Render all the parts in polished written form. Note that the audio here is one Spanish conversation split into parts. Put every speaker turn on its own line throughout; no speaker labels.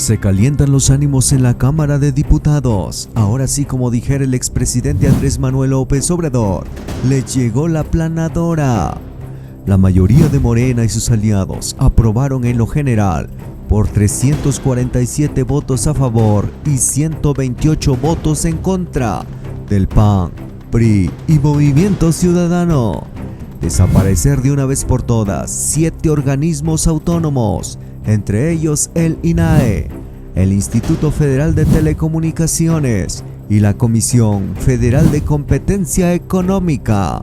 Se calientan los ánimos en la Cámara de Diputados. Ahora sí, como dijera el expresidente Andrés Manuel López Obrador, le llegó la aplanadora. La mayoría de Morena y sus aliados aprobaron en lo general por 347 votos a favor y 128 votos en contra del PAN, PRI y Movimiento Ciudadano. Desaparecer de una vez por todas 7 organismos autónomos, entre ellos el INAE, el Instituto Federal de Telecomunicaciones y la Comisión Federal de Competencia Económica.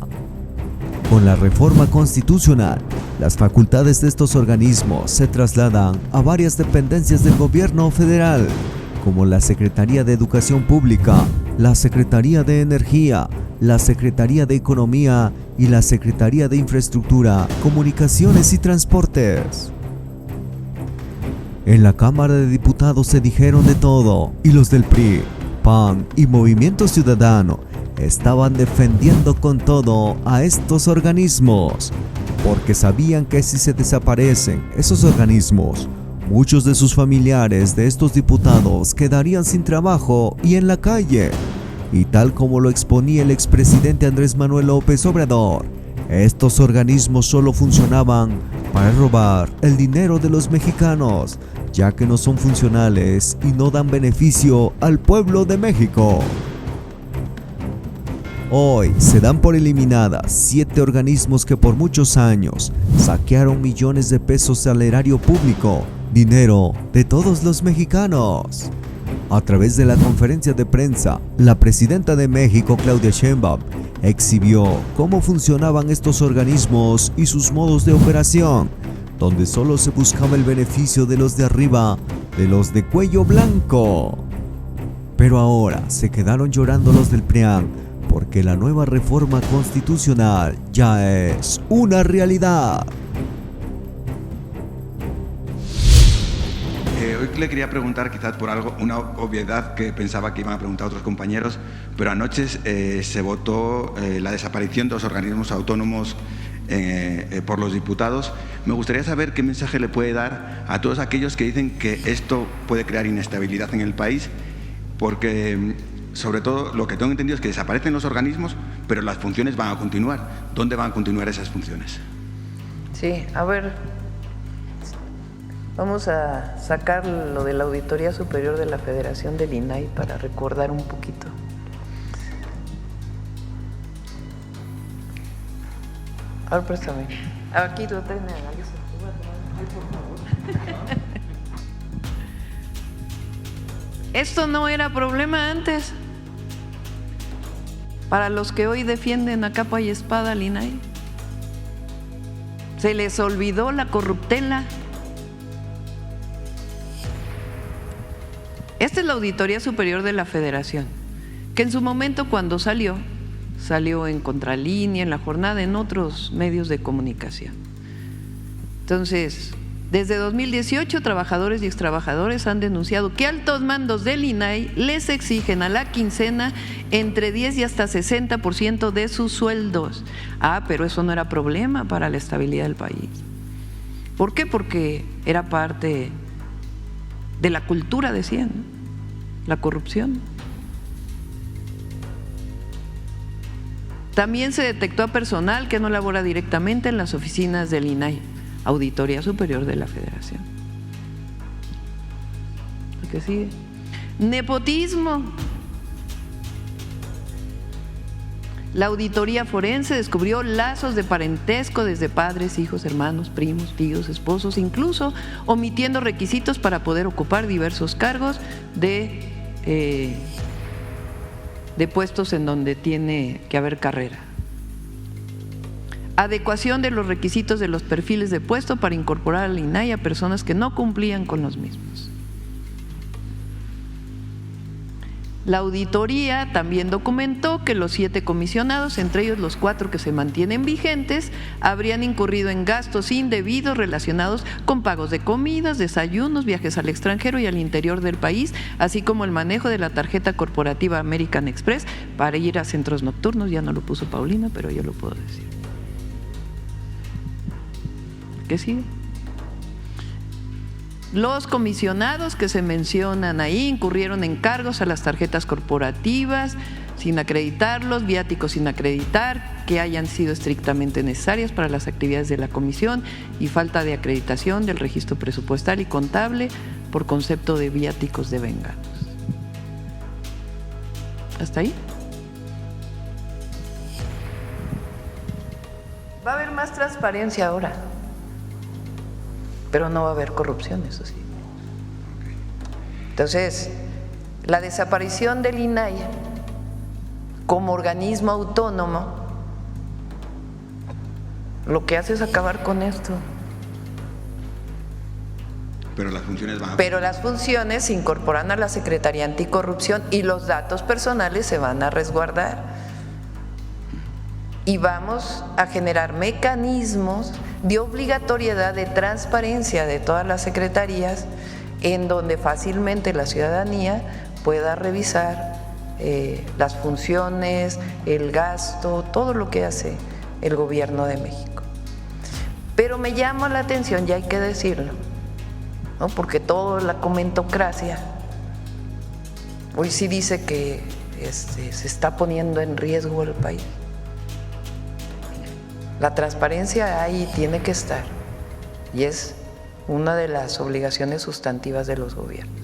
Con la reforma constitucional, las facultades de estos organismos se trasladan a varias dependencias del gobierno federal, como la Secretaría de Educación Pública, la Secretaría de Energía, la Secretaría de Economía y la Secretaría de Infraestructura, Comunicaciones y Transportes. En la Cámara de Diputados se dijeron de todo, y los del PRI, PAN y Movimiento Ciudadano estaban defendiendo con todo a estos organismos, porque sabían que si se desaparecen esos organismos, muchos de sus familiares de estos diputados quedarían sin trabajo y en la calle. Y tal como lo exponía el expresidente Andrés Manuel López Obrador, estos organismos solo funcionaban para robar el dinero de los mexicanos, ya que no son funcionales y no dan beneficio al pueblo de México. Hoy se dan por eliminadas 7 organismos que por muchos años saquearon millones de pesos al erario público, dinero de todos los mexicanos. A través de la conferencia de prensa, la presidenta de México, Claudia Sheinbaum, exhibió cómo funcionaban estos organismos y sus modos de operación, donde solo se buscaba el beneficio de los de arriba, de los de cuello blanco. Pero ahora se quedaron llorando los del PRIAN, porque la nueva reforma constitucional ya es una realidad.
Hoy le quería preguntar quizás por algo, una obviedad que pensaba que iban a preguntar otros compañeros, pero anoche se votó la desaparición de los organismos autónomos por los diputados. Me gustaría saber qué mensaje le puede dar a todos aquellos que dicen que esto puede crear inestabilidad en el país, porque sobre todo lo que tengo entendido es que desaparecen los organismos, pero las funciones van a continuar. ¿Dónde van a continuar esas funciones?
Sí, a ver, vamos a sacar lo de la Auditoría Superior de la Federación del INAI para recordar un poquito. A ver, préstame. Aquí lo traen a la lista. Ay, por favor. Esto no era problema antes. Para los que hoy defienden a capa y espada al INAI, se les olvidó la corruptela. Esta es la Auditoría Superior de la Federación, que en su momento cuando salió en Contralínea, en La Jornada, en otros medios de comunicación. Entonces, desde 2018, trabajadores y extrabajadores han denunciado que altos mandos del INAI les exigen a la quincena entre 10 y hasta 60% de sus sueldos. Pero eso no era problema para la estabilidad del país. ¿Por qué? Porque era parte de la cultura, decían, ¿no? La corrupción. También se detectó a personal que no labora directamente en las oficinas del INAI, Auditoría Superior de la Federación. ¿Qué sigue? Nepotismo. La auditoría forense descubrió lazos de parentesco desde padres, hijos, hermanos, primos, tíos, esposos, incluso omitiendo requisitos para poder ocupar diversos cargos de puestos en donde tiene que haber carrera. Adecuación de los requisitos de los perfiles de puesto para incorporar al INAI a personas que no cumplían con los mismos. La auditoría también documentó que los 7 comisionados, entre ellos los 4 que se mantienen vigentes, habrían incurrido en gastos indebidos relacionados con pagos de comidas, desayunos, viajes al extranjero y al interior del país, así como el manejo de la tarjeta corporativa American Express para ir a centros nocturnos. Ya no lo puso Paulina, pero yo lo puedo decir. ¿Qué sigue? Los comisionados que se mencionan ahí incurrieron en cargos a las tarjetas corporativas sin acreditarlos, viáticos sin acreditar, que hayan sido estrictamente necesarias para las actividades de la comisión y falta de acreditación del registro presupuestal y contable por concepto de viáticos devengados. ¿Hasta ahí? Va a haber más transparencia ahora, pero no va a haber corrupción, eso sí. Entonces, la desaparición del INAI como organismo autónomo lo que hace es acabar con esto.
Pero las funciones van a...
Pero las funciones se incorporan a la Secretaría Anticorrupción y los datos personales se van a resguardar. Y vamos a generar mecanismos de obligatoriedad de transparencia de todas las secretarías en donde fácilmente la ciudadanía pueda revisar las funciones, el gasto, todo lo que hace el gobierno de México. Pero me llama la atención, ya hay que decirlo, ¿no? Porque toda la comentocracia hoy sí dice que se está poniendo en riesgo el país. La transparencia ahí tiene que estar y es una de las obligaciones sustantivas de los gobiernos.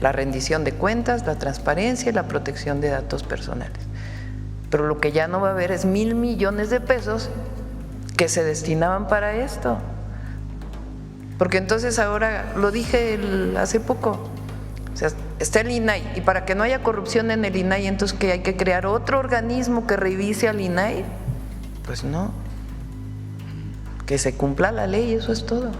La rendición de cuentas, la transparencia y la protección de datos personales. Pero lo que ya no va a haber es 1,000 millones de pesos que se destinaban para esto. Porque entonces ahora, lo dije hace poco, o sea, está el INAI y para que no haya corrupción en el INAI, entonces ¿qué hay que crear otro organismo que revise al INAI? Pues no, que se cumpla la ley, eso es todo.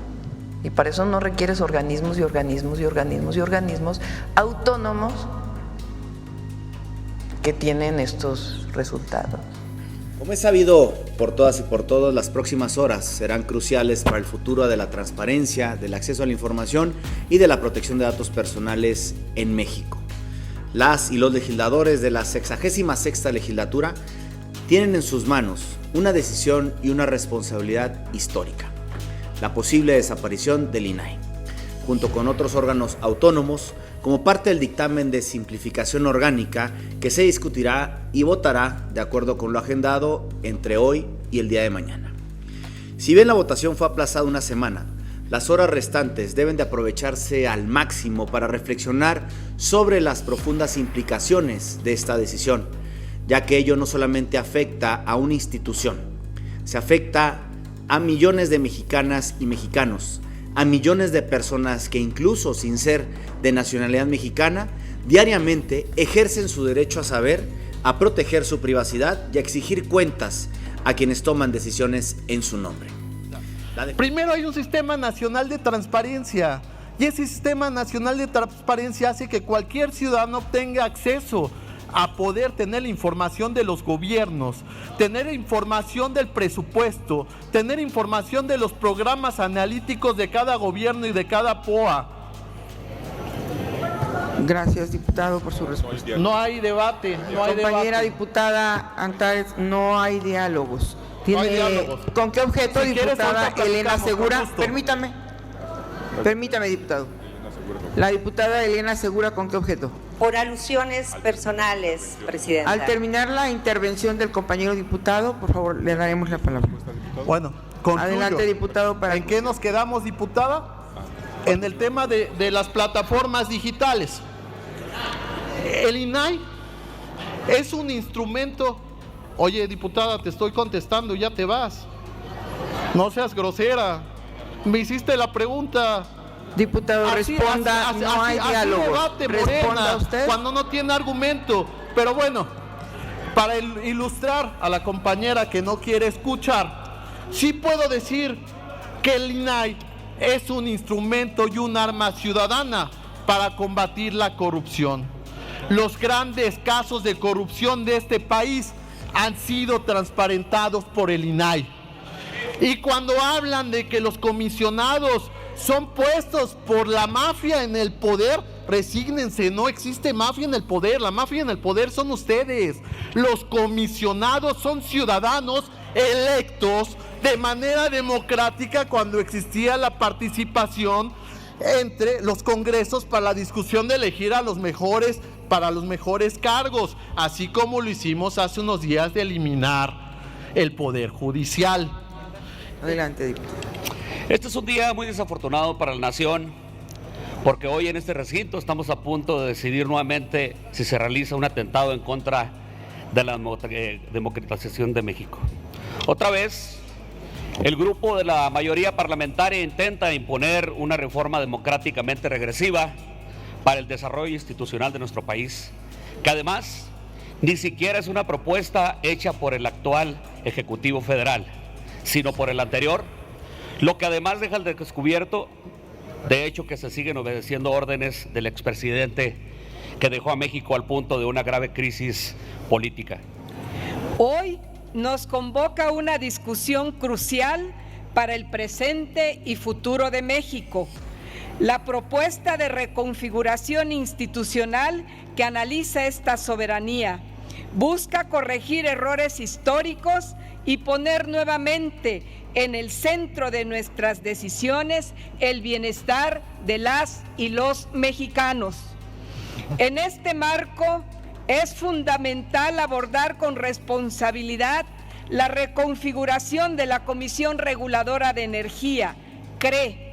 Y para eso no requieres organismos y organismos y organismos y organismos autónomos que tienen estos resultados.
Como es sabido por todas y por todos, las próximas horas serán cruciales para el futuro de la transparencia, del acceso a la información y de la protección de datos personales en México. Las y los legisladores de la 66ª legislatura tienen en sus manos una decisión y una responsabilidad histórica: la posible desaparición del INAI, junto con otros órganos autónomos, como parte del dictamen de simplificación orgánica que se discutirá y votará de acuerdo con lo agendado entre hoy y el día de mañana. Si bien la votación fue aplazada una semana, las horas restantes deben de aprovecharse al máximo para reflexionar sobre las profundas implicaciones de esta decisión, ya que ello no solamente afecta a una institución, se afecta a millones de mexicanas y mexicanos, a millones de personas que incluso sin ser de nacionalidad mexicana, diariamente ejercen su derecho a saber, a proteger su privacidad y a exigir cuentas a quienes toman decisiones en su nombre.
Primero hay un sistema nacional de transparencia y ese sistema nacional de transparencia hace que cualquier ciudadano tenga acceso a poder tener la información de los gobiernos, tener información del presupuesto, tener información de los programas analíticos de cada gobierno y de cada POA.
Gracias, diputado, por su respuesta.
No hay debate, no hay
Compañera
debate.
diputada Antares, no hay diálogos.
No hay diálogos.
¿Con qué objeto,
Si quieres,
diputada
ahorita
Elena
platicamos,
Segura?
con gusto.
Permítame, diputado. La diputada Elena Segura, ¿con qué objeto?
Por alusiones personales, presidenta.
Al terminar la intervención del compañero diputado, por favor, le daremos la palabra.
Bueno, concluyo.
Adelante, diputado.
¿En qué nos quedamos, diputada? En el tema de las plataformas digitales. El INAI es un instrumento. Oye, diputada, te estoy contestando, ya te vas. No seas grosera. Me hiciste la pregunta.
Diputado, responda, no hay diálogo.
Debate,
Responda
Morena,
usted.
cuando no tiene argumento. Pero bueno, para ilustrar a la compañera que no quiere escuchar, sí puedo decir que el INAI es un instrumento y un arma ciudadana para combatir la corrupción. Los grandes casos de corrupción de este país han sido transparentados por el INAI. Y cuando hablan de que los comisionados son puestos por la mafia en el poder, resígnense, no existe mafia en el poder, la mafia en el poder son ustedes. Los comisionados son ciudadanos electos de manera democrática cuando existía la participación entre los congresos para la discusión de elegir a los mejores para los mejores cargos, así como lo hicimos hace unos días de eliminar el Poder Judicial.
Adelante, diputado.
Este es un día muy desafortunado para la nación, porque hoy en este recinto estamos a punto de decidir nuevamente si se realiza un atentado en contra de la democratización de México. Otra vez, el grupo de la mayoría parlamentaria intenta imponer una reforma democráticamente regresiva para el desarrollo institucional de nuestro país, que además ni siquiera es una propuesta hecha por el actual Ejecutivo Federal, sino por el anterior, lo que además deja al descubierto, de hecho, que se siguen obedeciendo órdenes del expresidente que dejó a México al punto de una grave crisis política.
Hoy nos convoca una discusión crucial para el presente y futuro de México. La propuesta de reconfiguración institucional que analiza esta soberanía busca corregir errores históricos y poner nuevamente en el centro de nuestras decisiones el bienestar de las y los mexicanos. En este marco es fundamental abordar con responsabilidad la reconfiguración de la Comisión Reguladora de Energía, CRE,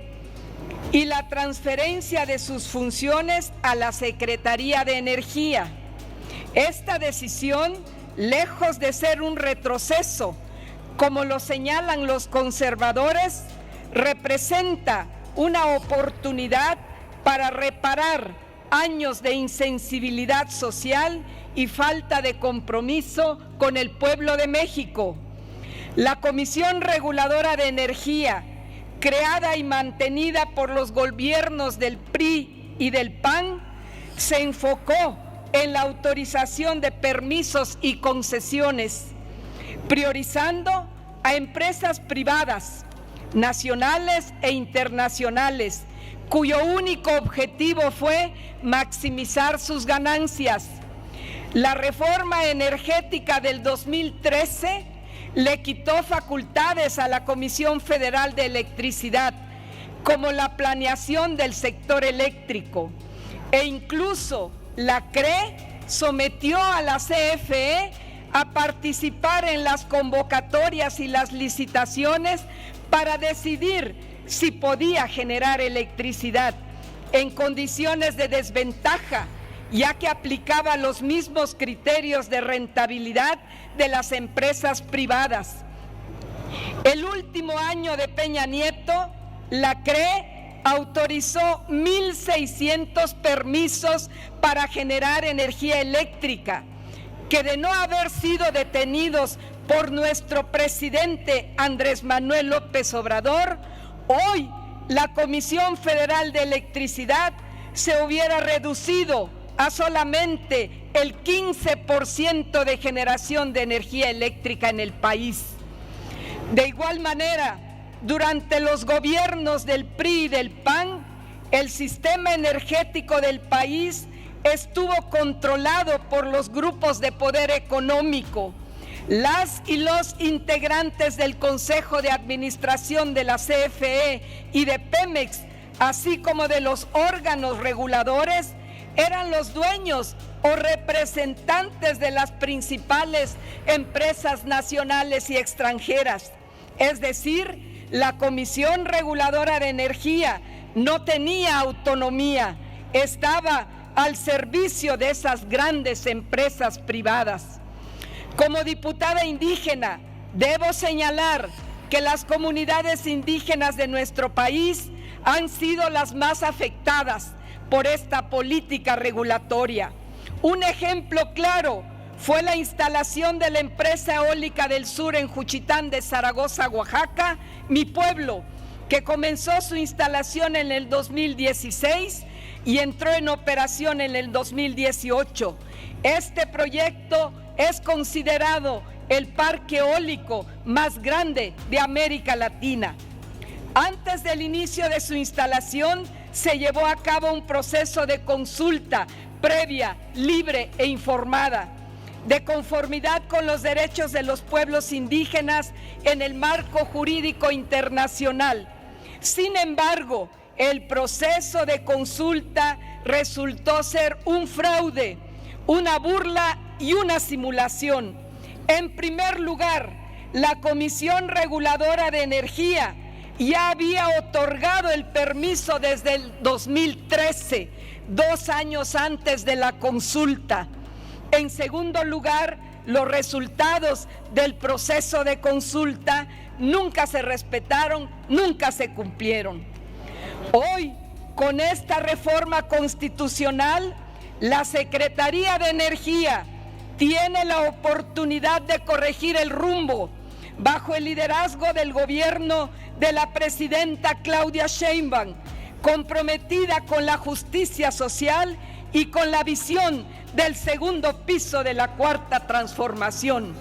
y la transferencia de sus funciones a la Secretaría de Energía. Esta decisión, lejos de ser un retroceso, como lo señalan los conservadores, representa una oportunidad para reparar años de insensibilidad social y falta de compromiso con el pueblo de México. La Comisión Reguladora de Energía, creada y mantenida por los gobiernos del PRI y del PAN, se enfocó en la autorización de permisos y concesiones, priorizando a empresas privadas, nacionales e internacionales, cuyo único objetivo fue maximizar sus ganancias. La reforma energética del 2013 le quitó facultades a la Comisión Federal de Electricidad, como la planeación del sector eléctrico, e incluso la CRE sometió a la CFE a participar en las convocatorias y las licitaciones para decidir si podía generar electricidad en condiciones de desventaja, ya que aplicaba los mismos criterios de rentabilidad de las empresas privadas. El último año de Peña Nieto, la CRE autorizó 1,600 permisos para generar energía eléctrica, que de no haber sido detenidos por nuestro presidente Andrés Manuel López Obrador, hoy la Comisión Federal de Electricidad se hubiera reducido a solamente el 15% de generación de energía eléctrica en el país. De igual manera, durante los gobiernos del PRI y del PAN, el sistema energético del país estuvo controlado por los grupos de poder económico. Las y los integrantes del Consejo de Administración de la CFE y de Pemex, así como de los órganos reguladores, eran los dueños o representantes de las principales empresas nacionales y extranjeras. Es decir, la Comisión Reguladora de Energía no tenía autonomía, estaba al servicio de esas grandes empresas privadas. Como diputada indígena, debo señalar que las comunidades indígenas de nuestro país han sido las más afectadas por esta política regulatoria. Un ejemplo claro fue la instalación de la empresa eólica del sur en Juchitán de Zaragoza, Oaxaca, mi pueblo, que comenzó su instalación en el 2016 y entró en operación en el 2018. Este proyecto es considerado el parque eólico más grande de América Latina. Antes del inicio de su instalación, se llevó a cabo un proceso de consulta previa, libre e informada, de conformidad con los derechos de los pueblos indígenas en el marco jurídico internacional. Sin embargo, el proceso de consulta resultó ser un fraude, una burla y una simulación. En primer lugar, la Comisión Reguladora de Energía ya había otorgado el permiso desde el 2013, 2 años antes de la consulta. En segundo lugar, los resultados del proceso de consulta nunca se respetaron, nunca se cumplieron. Hoy, con esta reforma constitucional, la Secretaría de Energía tiene la oportunidad de corregir el rumbo bajo el liderazgo del gobierno de la presidenta Claudia Sheinbaum, comprometida con la justicia social y con la visión del segundo piso de la cuarta transformación.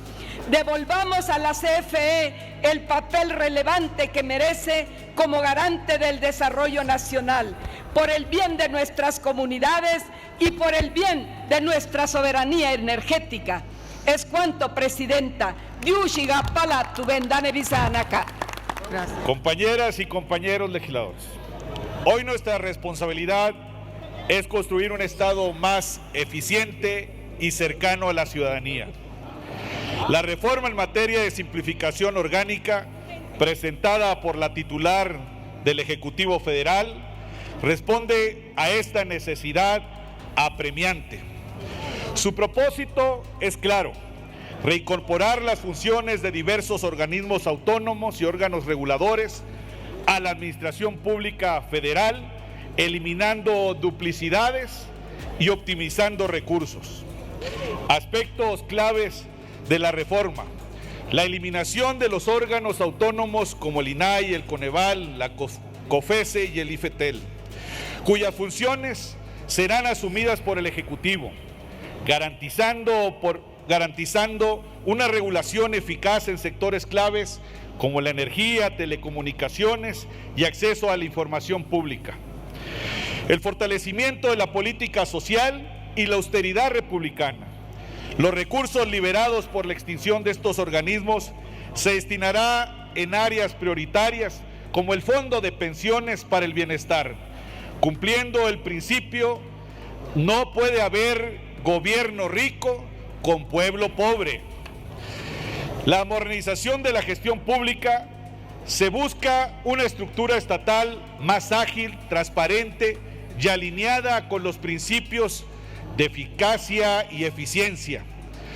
Devolvamos a la CFE el papel relevante que merece como garante del desarrollo nacional, por el bien de nuestras comunidades y por el bien de nuestra soberanía energética. Es cuanto, Presidenta.
Gracias. Compañeras y compañeros legisladores, hoy nuestra responsabilidad es construir un Estado más eficiente y cercano a la ciudadanía. La reforma en materia de simplificación orgánica presentada por la titular del Ejecutivo Federal responde a esta necesidad apremiante. Su propósito es claro: reincorporar las funciones de diversos organismos autónomos y órganos reguladores a la Administración Pública Federal, eliminando duplicidades y optimizando recursos. Aspectos claves de la reforma: la eliminación de los órganos autónomos como el INAI, el Coneval, la COFESE y el IFETEL, cuyas funciones serán asumidas por el Ejecutivo, garantizando una regulación eficaz en sectores claves como la energía, telecomunicaciones y acceso a la información pública. El fortalecimiento de la política social y la austeridad republicana. Los recursos liberados por la extinción de estos organismos se destinará en áreas prioritarias como el Fondo de Pensiones para el Bienestar, cumpliendo el principio: no puede haber gobierno rico con pueblo pobre. La modernización de la gestión pública: se busca una estructura estatal más ágil, transparente y alineada con los principios de eficacia y eficiencia,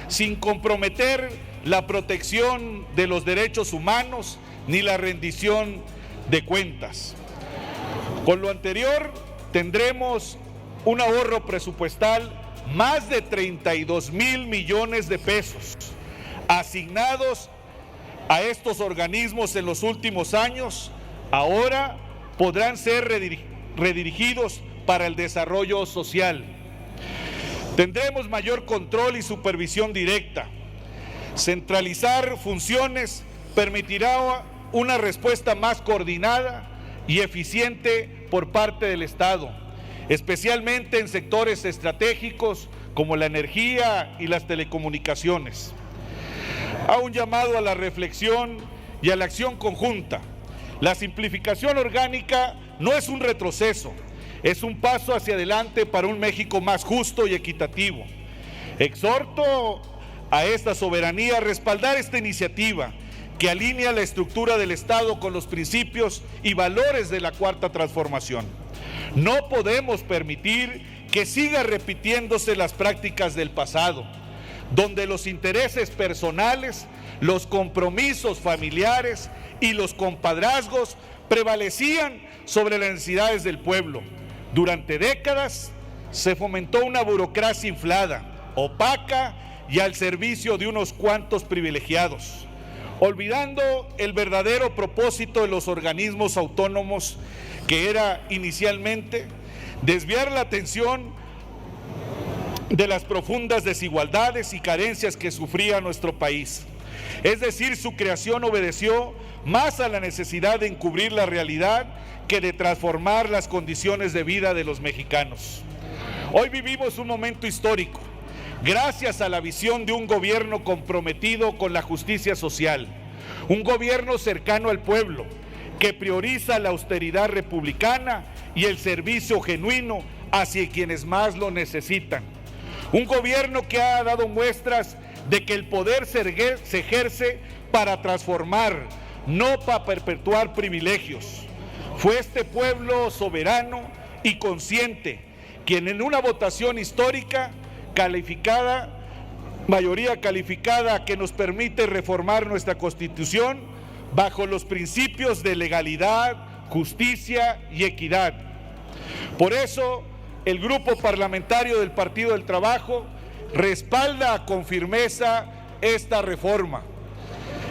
sin comprometer la protección de los derechos humanos ni la rendición de cuentas. Con lo anterior, tendremos un ahorro presupuestal más de 32,000 millones de pesos asignados a estos organismos en los últimos años. Ahora podrán ser redirigidos para el desarrollo social. Tendremos mayor control y supervisión directa. Centralizar funciones permitirá una respuesta más coordinada y eficiente por parte del Estado, especialmente en sectores estratégicos como la energía y las telecomunicaciones. A un llamado a la reflexión y a la acción conjunta. La simplificación orgánica no es un retroceso, es un paso hacia adelante para un México más justo y equitativo. Exhorto a esta soberanía a respaldar esta iniciativa que alinea la estructura del Estado con los principios y valores de la Cuarta Transformación. No podemos permitir que siga repitiéndose las prácticas del pasado, donde los intereses personales, los compromisos familiares y los compadrazgos prevalecían sobre las necesidades del pueblo. Durante décadas se fomentó una burocracia inflada, opaca y al servicio de unos cuantos privilegiados, olvidando el verdadero propósito de los organismos autónomos, que era inicialmente desviar la atención de las profundas desigualdades y carencias que sufría nuestro país. Es decir, su creación obedeció más a la necesidad de encubrir la realidad que de transformar las condiciones de vida de los mexicanos. Hoy vivimos un momento histórico, gracias a la visión de un gobierno comprometido con la justicia social, un gobierno cercano al pueblo, que prioriza la austeridad republicana y el servicio genuino hacia quienes más lo necesitan. Un gobierno que ha dado muestras de que el poder se ejerce para transformar, no para perpetuar privilegios. Fue este pueblo soberano y consciente quien en una votación histórica calificada, mayoría calificada que nos permite reformar nuestra Constitución bajo los principios de legalidad, justicia y equidad. Por eso, el Grupo Parlamentario del Partido del Trabajo respalda con firmeza esta reforma.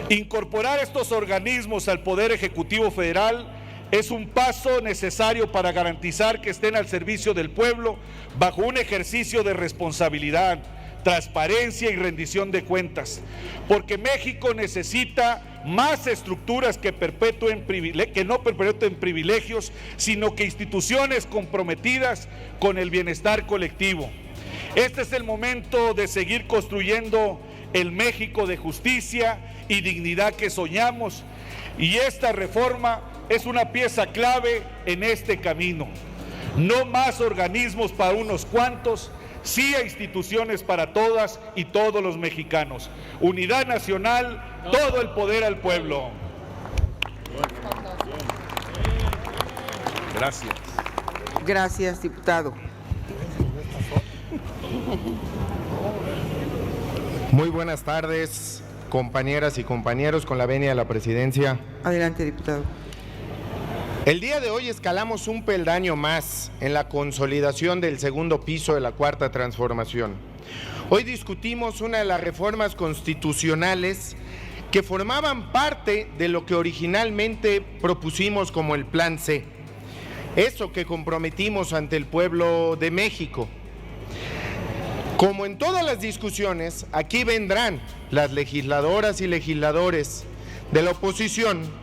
Incorporar estos organismos al Poder Ejecutivo Federal es un paso necesario para garantizar que estén al servicio del pueblo bajo un ejercicio de responsabilidad, transparencia y rendición de cuentas, porque México necesita más estructuras que no perpetúen privilegios, sino que instituciones comprometidas con el bienestar colectivo. Este es el momento de seguir construyendo el México de justicia y dignidad que soñamos, y esta reforma es una pieza clave en este camino. No más organismos para unos cuantos, sí a instituciones para todas y todos los mexicanos. Unidad nacional, todo el poder al pueblo. Gracias.
Gracias, diputado.
Muy buenas tardes, compañeras y compañeros, con la venia de la presidencia.
Adelante, diputado.
El día de hoy escalamos un peldaño más en la consolidación del segundo piso de la Cuarta Transformación. Hoy discutimos una de las reformas constitucionales que formaban parte de lo que originalmente propusimos como el Plan C, eso que comprometimos ante el pueblo de México. Como en todas las discusiones, aquí vendrán las legisladoras y legisladores de la oposición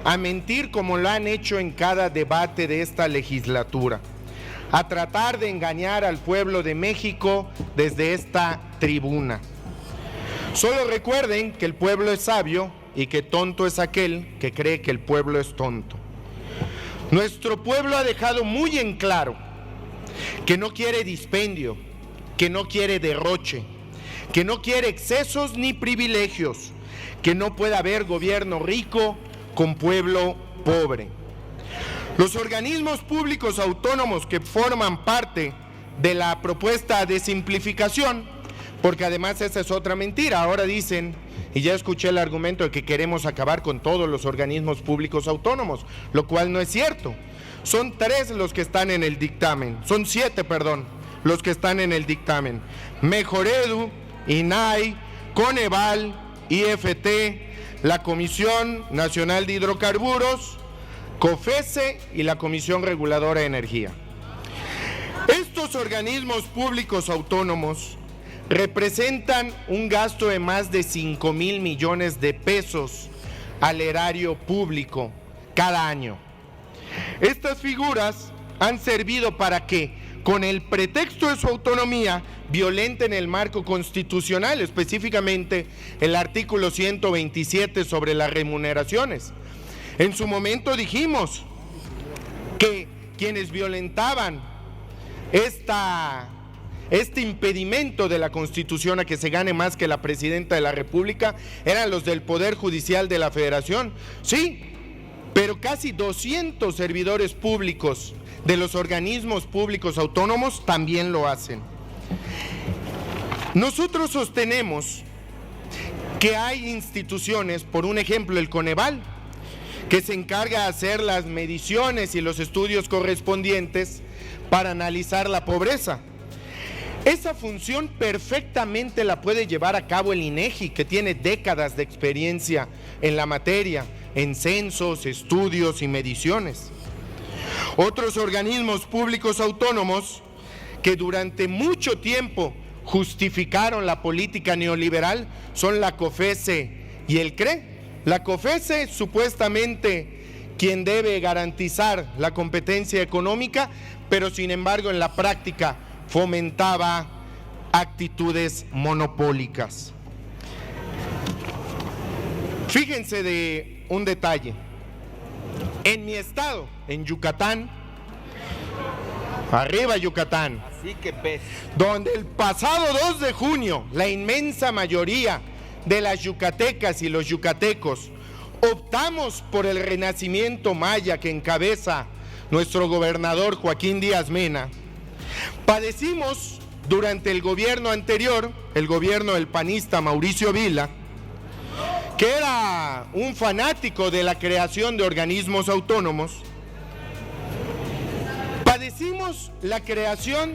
a mentir como lo han hecho en cada debate de esta legislatura, a tratar de engañar al pueblo de México desde esta tribuna. Solo recuerden que el pueblo es sabio y que tonto es aquel que cree que el pueblo es tonto. Nuestro pueblo ha dejado muy en claro que no quiere dispendio, que no quiere derroche, que no quiere excesos ni privilegios, que no puede haber gobierno rico con pueblo pobre. Los organismos públicos autónomos que forman parte de la propuesta de simplificación, porque además esa es otra mentira, ahora dicen, y ya escuché el argumento de que queremos acabar con todos los organismos públicos autónomos, lo cual no es cierto. Son 3 los que están en el dictamen, son 7, perdón, los que están en el dictamen: Mejoredu, INAI, Coneval, IFT, la Comisión Nacional de Hidrocarburos, COFESE y la Comisión Reguladora de Energía. Estos organismos públicos autónomos representan un gasto de más de 5,000 millones de pesos al erario público cada año. Estas figuras han servido para que, con el pretexto de su autonomía, violenten el marco constitucional, específicamente el artículo 127 sobre las remuneraciones. En su momento dijimos que quienes violentaban este impedimento de la Constitución a que se gane más que la Presidenta de la República eran los del Poder Judicial de la Federación. Sí, pero casi 200 servidores públicos de los organismos públicos autónomos también lo hacen. Nosotros sostenemos que hay instituciones, por un ejemplo el Coneval, que se encarga de hacer las mediciones y los estudios correspondientes para analizar la pobreza. Esa función perfectamente la puede llevar a cabo el INEGI, que tiene décadas de experiencia en la materia, en censos, estudios y mediciones. Otros organismos públicos autónomos que durante mucho tiempo justificaron la política neoliberal son la COFESE y el CRE. La COFESE, supuestamente quien debe garantizar la competencia económica, pero sin embargo en la práctica fomentaba actitudes monopólicas. Fíjense de un detalle. En mi estado, en Yucatán, Arriba Yucatán.
Así que pez.
Donde el pasado 2 de junio la inmensa mayoría de las yucatecas y los yucatecos optamos por el renacimiento maya que encabeza nuestro gobernador Joaquín Díaz Mena. Padecimos durante el gobierno anterior, el gobierno del panista Mauricio Vila, que era un fanático de la creación de organismos autónomos. Padecimos la creación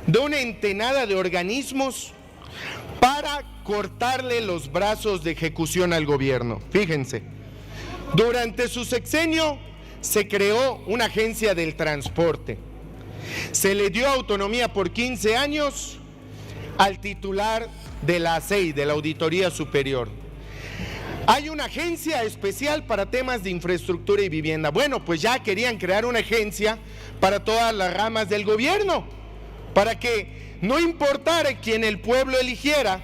de una entenada de organismos para cortarle los brazos de ejecución al gobierno. Fíjense, durante su sexenio se creó una agencia del transporte. Se le dio autonomía por 15 años al titular de la ASEI, de la Auditoría Superior. Hay una agencia especial para temas de infraestructura y vivienda. Bueno, pues ya querían crear una agencia para todas las ramas del gobierno, para que no importara quién el pueblo eligiera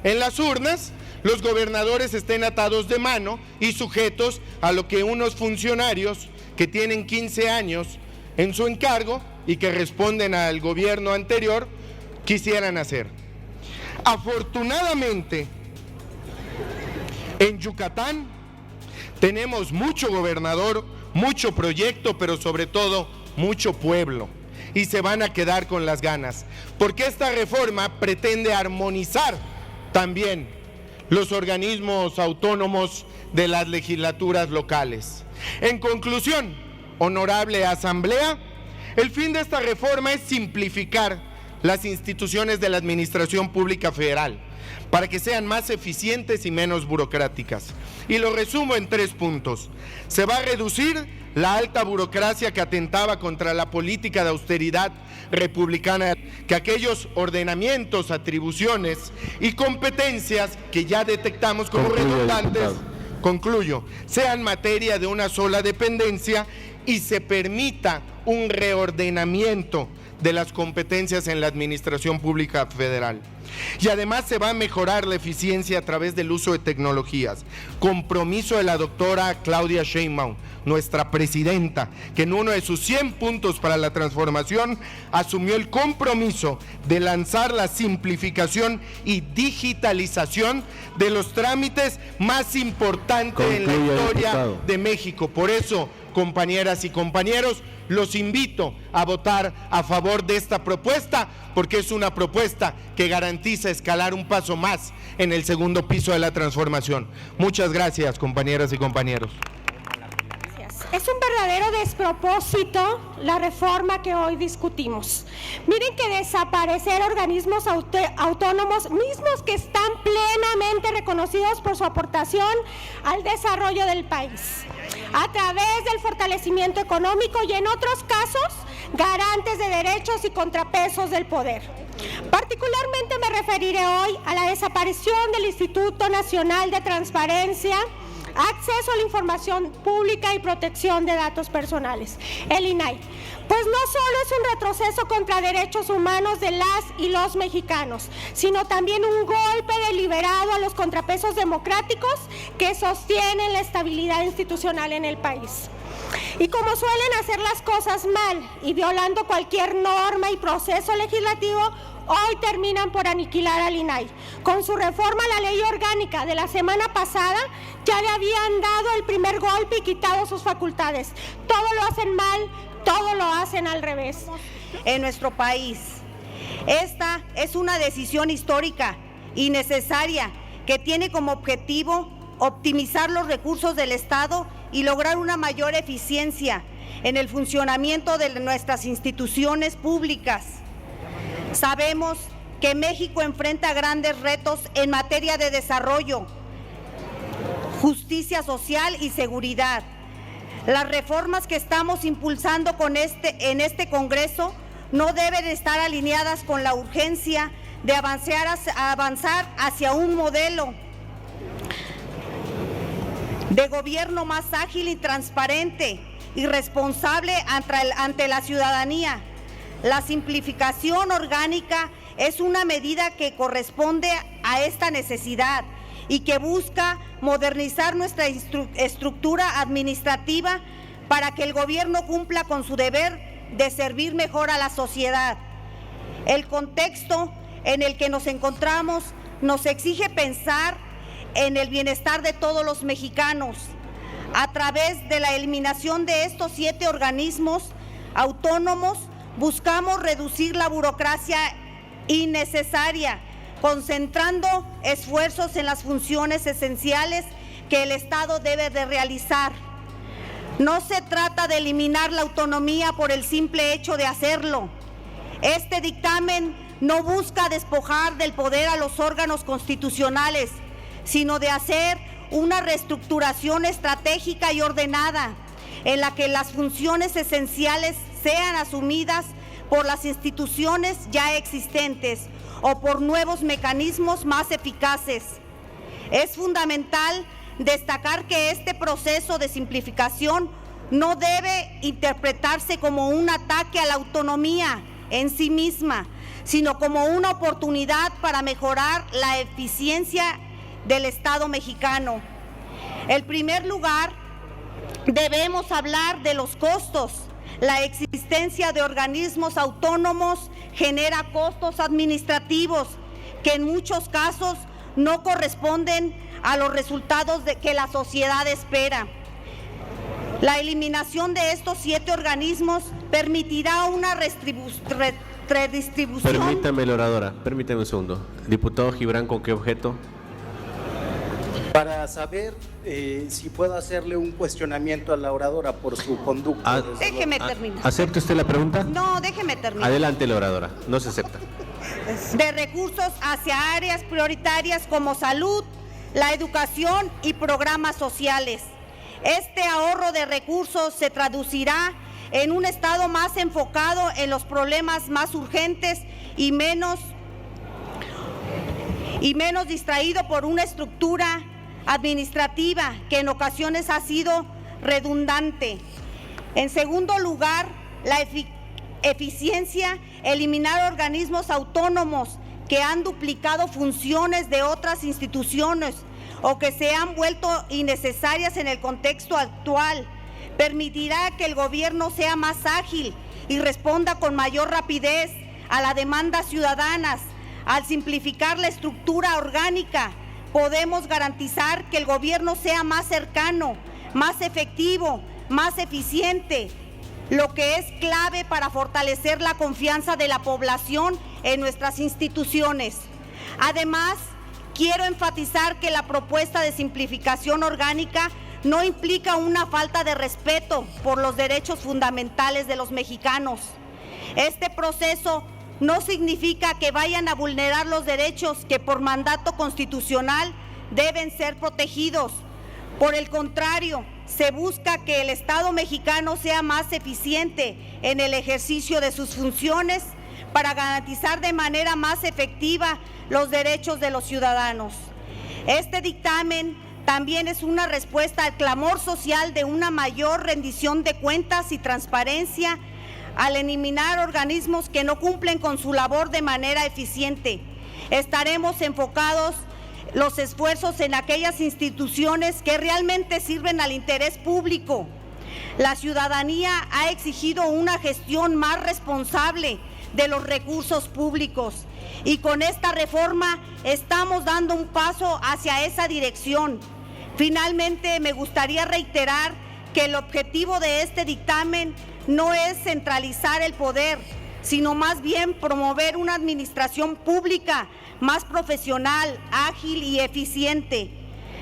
en las urnas, los gobernadores estén atados de mano y sujetos a lo que unos funcionarios que tienen 15 años en su encargo y que responden al gobierno anterior quisieran hacer. Afortunadamente, en Yucatán tenemos mucho gobernador, mucho proyecto, pero sobre todo mucho pueblo, y se van a quedar con las ganas, porque esta reforma pretende armonizar también los organismos autónomos de las legislaturas locales. En conclusión, honorable Asamblea, el fin de esta reforma es simplificar las instituciones de la Administración Pública Federal para que sean más eficientes y menos burocráticas. Y lo resumo en 3 puntos. Se va a reducir la alta burocracia que atentaba contra la política de austeridad republicana, que aquellos ordenamientos, atribuciones y competencias que ya detectamos como redundantes, sean materia de una sola dependencia y se permita un reordenamiento de las competencias en la Administración Pública Federal. Y además se va a mejorar la eficiencia a través del uso de tecnologías. Compromiso de la doctora Claudia Sheinbaum, nuestra presidenta, que en uno de sus 100 puntos para la transformación asumió el compromiso de lanzar la simplificación y digitalización de los trámites más importantes en la historia de México. Por eso, compañeras y compañeros, los invito a votar a favor de esta propuesta, porque es una propuesta que garantiza escalar un paso más en el segundo piso de la transformación. Muchas gracias, compañeras y compañeros.
Es un verdadero despropósito la reforma que hoy discutimos. Miren que desaparecer organismos autónomos, mismos que están plenamente reconocidos por su aportación al desarrollo del país, a través del fortalecimiento económico y en otros casos, garantes de derechos y contrapesos del poder. Particularmente me referiré hoy a la desaparición del Instituto Nacional de Transparencia, Acceso a la Información Pública y Protección de Datos Personales, el INAI. Pues no solo es un retroceso contra derechos humanos de las y los mexicanos, sino también un golpe deliberado a los contrapesos democráticos que sostienen la estabilidad institucional en el país. Y como suelen hacer las cosas mal y violando cualquier norma y proceso legislativo, hoy terminan por aniquilar al INAI. Con su reforma a la ley orgánica de la semana pasada, ya le habían dado el primer golpe y quitado sus facultades. Todo lo hacen mal, todo lo hacen al revés.
En nuestro país, esta es una decisión histórica y necesaria que tiene como objetivo optimizar los recursos del Estado y lograr una mayor eficiencia en el funcionamiento de nuestras instituciones públicas. Sabemos que México enfrenta grandes retos en materia de desarrollo, justicia social y seguridad. Las reformas que estamos impulsando en este Congreso no deben estar alineadas con la urgencia de avanzar hacia un modelo de gobierno más ágil y transparente y responsable ante la ciudadanía. La simplificación orgánica es una medida que corresponde a esta necesidad y que busca modernizar nuestra estructura administrativa para que el gobierno cumpla con su deber de servir mejor a la sociedad. El contexto en el que nos encontramos nos exige pensar en el bienestar de todos los mexicanos. A través de la eliminación de estos 7 organismos autónomos, buscamos reducir la burocracia innecesaria, concentrando esfuerzos en las funciones esenciales que el Estado debe de realizar. No se trata de eliminar la autonomía por el simple hecho de hacerlo. Este dictamen no busca despojar del poder a los órganos constitucionales, sino de hacer una reestructuración estratégica y ordenada, en la que las funciones esenciales sean asumidas por las instituciones ya existentes o por nuevos mecanismos más eficaces. Es fundamental destacar que este proceso de simplificación no debe interpretarse como un ataque a la autonomía en sí misma, sino como una oportunidad para mejorar la eficiencia del Estado mexicano. En primer lugar, debemos hablar de los costos. La existencia de organismos autónomos genera costos administrativos que en muchos casos no corresponden a los resultados que la sociedad espera. La eliminación de estos 7 organismos permitirá una redistribución.
Permítame, oradora, permítame un segundo. Diputado Gibran, ¿con qué objeto?
Para saber si puedo hacerle un cuestionamiento a la oradora por su conducta.
Déjeme terminar.
¿Acepta usted la pregunta?
No, déjeme terminar.
Adelante, la oradora. No se acepta.
De recursos hacia áreas prioritarias como salud, la educación y programas sociales. Este ahorro de recursos se traducirá en un Estado más enfocado en los problemas más urgentes y menos distraído por una estructura administrativa que en ocasiones ha sido redundante. En segundo lugar, la eficiencia, eliminar organismos autónomos que han duplicado funciones de otras instituciones o que se han vuelto innecesarias en el contexto actual. Permitirá que el gobierno sea más ágil y responda con mayor rapidez a las demandas ciudadanas. Al simplificar la estructura orgánica, podemos garantizar que el gobierno sea más cercano, más efectivo, más eficiente, lo que es clave para fortalecer la confianza de la población en nuestras instituciones. Además, quiero enfatizar que la propuesta de simplificación orgánica no implica una falta de respeto por los derechos fundamentales de los mexicanos. Este proceso no significa que vayan a vulnerar los derechos que por mandato constitucional deben ser protegidos. Por el contrario, se busca que el Estado mexicano sea más eficiente en el ejercicio de sus funciones para garantizar de manera más efectiva los derechos de los ciudadanos. Este dictamen también es una respuesta al clamor social de una mayor rendición de cuentas y transparencia al eliminar organismos que no cumplen con su labor de manera eficiente. Estaremos enfocados los esfuerzos en aquellas instituciones que realmente sirven al interés público. La ciudadanía ha exigido una gestión más responsable de los recursos públicos y con esta reforma estamos dando un paso hacia esa dirección. Finalmente, me gustaría reiterar que el objetivo de este dictamen no es centralizar el poder, sino más bien promover una administración pública más profesional, ágil y eficiente.